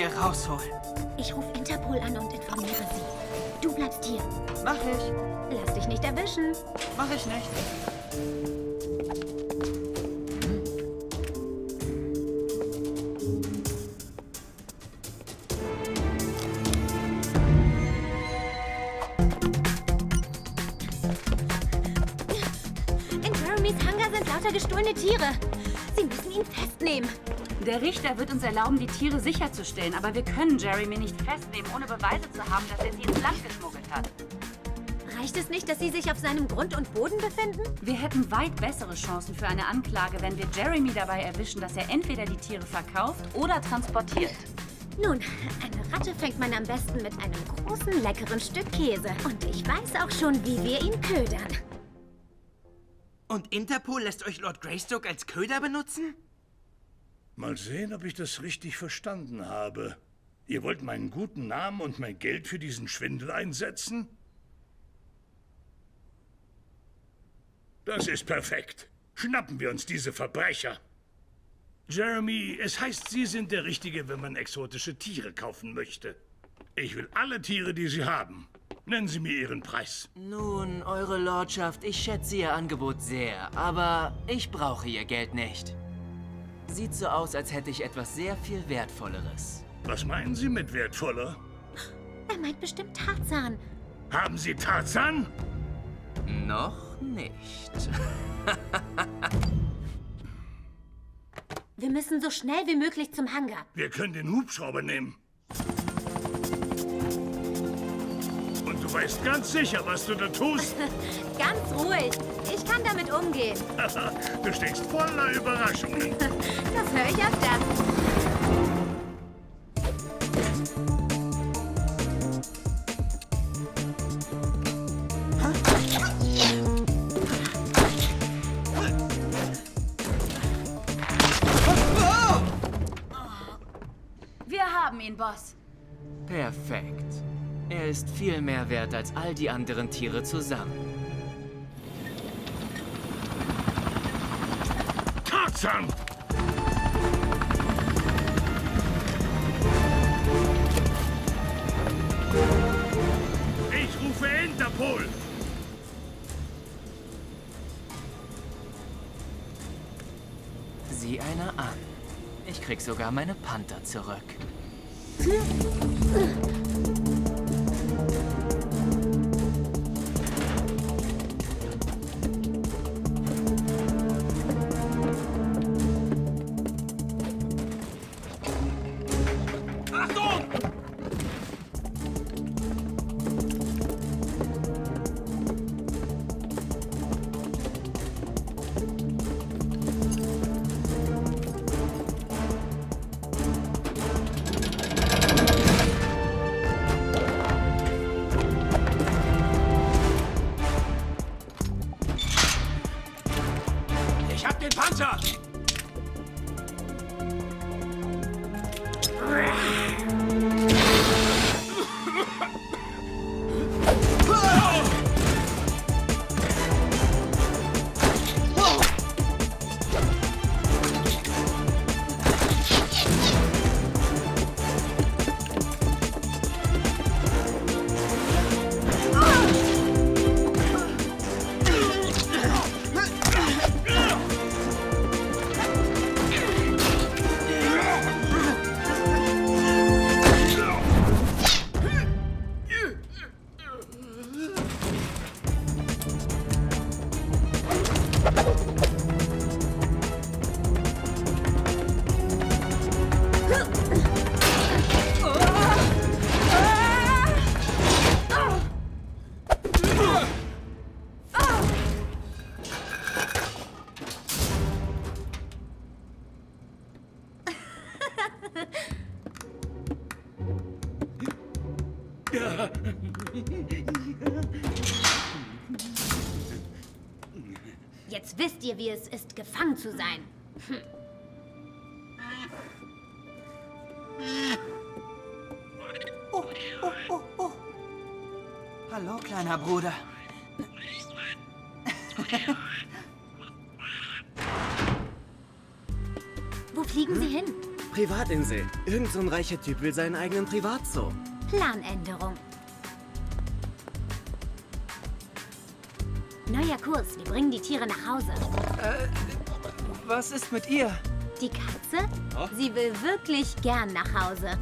hier rausholen. Ich rufe Interpol an und informiere sie. Du bleibst hier. Mach ich. Lass dich nicht erwischen. Mach ich nicht. In Jeremys Hangar sind lauter gestohlene Tiere. Sie müssen ihn festnehmen. Der Richter wird uns erlauben, die Tiere sicherzustellen, aber wir können Jeremy nicht festnehmen, ohne Beweise zu haben, dass er sie ins Land geschmuggelt hat. Reicht es nicht, dass sie sich auf seinem Grund und Boden befinden? Wir hätten weit bessere Chancen für eine Anklage, wenn wir Jeremy dabei erwischen, dass er entweder die Tiere verkauft oder transportiert. Nun, eine Ratte fängt man am besten mit einem großen, leckeren Stück Käse. Und ich weiß auch schon, wie wir ihn ködern. Und Interpol lässt euch Lord Greystoke als Köder benutzen? Mal sehen, ob ich das richtig verstanden habe. Ihr wollt meinen guten Namen und mein Geld für diesen Schwindel einsetzen? Das ist perfekt. Schnappen wir uns diese Verbrecher. Jeremy, es heißt, Sie sind der Richtige, wenn man exotische Tiere kaufen möchte. Ich will alle Tiere, die Sie haben. Nennen Sie mir Ihren Preis. Nun, Eure Lordschaft, ich schätze Ihr Angebot sehr, aber ich brauche Ihr Geld nicht. Sieht so aus, als hätte ich etwas sehr viel Wertvolleres. Was meinen Sie mit wertvoller? Er meint bestimmt Tarzan. Haben Sie Tarzan? Noch nicht. Wir müssen so schnell wie möglich zum Hangar. Wir können den Hubschrauber nehmen. Und du weißt ganz sicher, was du da tust? Ganz ruhig. Ich kann damit umgehen. Du steckst voller Überraschungen. Das höre ich öfter. Wir haben ihn, Boss. Perfekt. Er ist viel mehr wert als all die anderen Tiere zusammen. Tarzan! Ich rufe Interpol! Sieh einer an. Ich krieg sogar meine Panther zurück. Achtung! Ich hab den Panzer! Jetzt wisst ihr, wie es ist, gefangen zu sein. Oh, oh, oh, oh. Hallo, kleiner Bruder. Wo fliegen Sie hin? Privatinsel. Irgend so ein reicher Typ will seinen eigenen Privatzoo. Planänderung. Neuer Kurs. Wir bringen die Tiere nach Hause. Was ist mit ihr? Die Katze? Oh. Sie will wirklich gern nach Hause.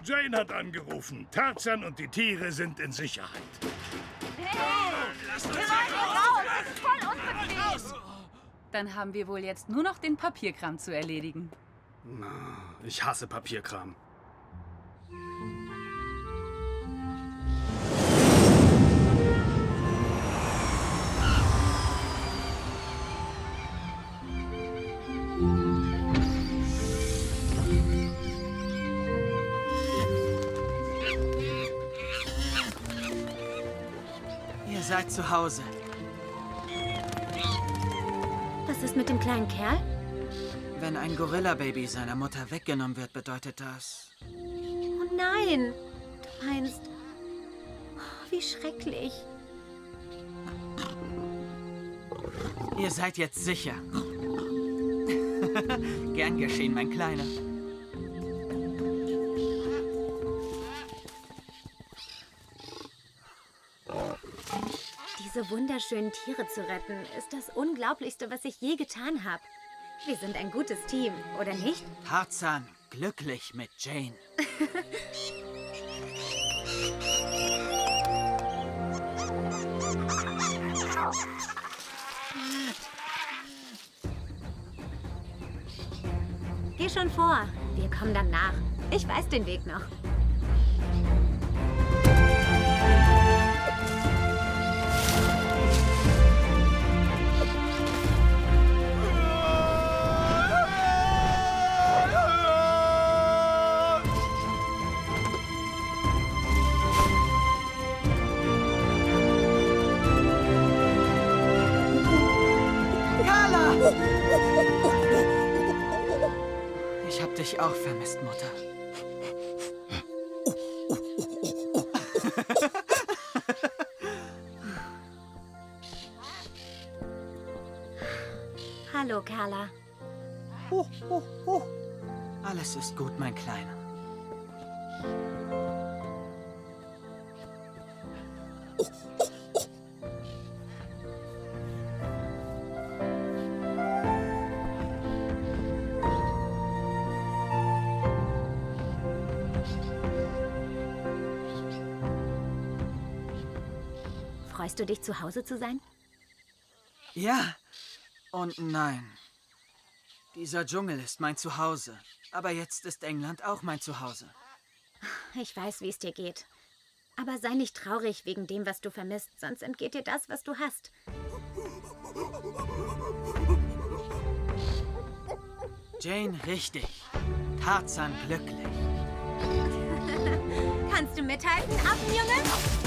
Jane hat angerufen. Tarzan und die Tiere sind in Sicherheit. Dann haben wir wohl jetzt nur noch den Papierkram zu erledigen. Ich hasse Papierkram. Ihr seid zu Hause. Was ist mit dem kleinen Kerl? Wenn ein Gorilla-Baby seiner Mutter weggenommen wird, bedeutet das... Oh nein! Du meinst... Oh, wie schrecklich. Ihr seid jetzt sicher. Gern geschehen, mein Kleiner. Diese wunderschönen Tiere zu retten, ist das Unglaublichste, was ich je getan habe. Wir sind ein gutes Team, oder nicht? Tarzan, glücklich mit Jane. Geh schon vor. Wir kommen dann nach. Ich weiß den Weg noch. Ich hab dich auch vermisst, Mutter. Hallo, Carla. Alles ist gut, mein Kleiner. Freust du dich, zu Hause zu sein? Ja und nein. Dieser Dschungel ist mein Zuhause. Aber jetzt ist England auch mein Zuhause. Ich weiß, wie es dir geht. Aber sei nicht traurig wegen dem, was du vermisst, sonst entgeht dir das, was du hast. Jane richtig. Tarzan glücklich. Kannst du mithalten, Affenjunge?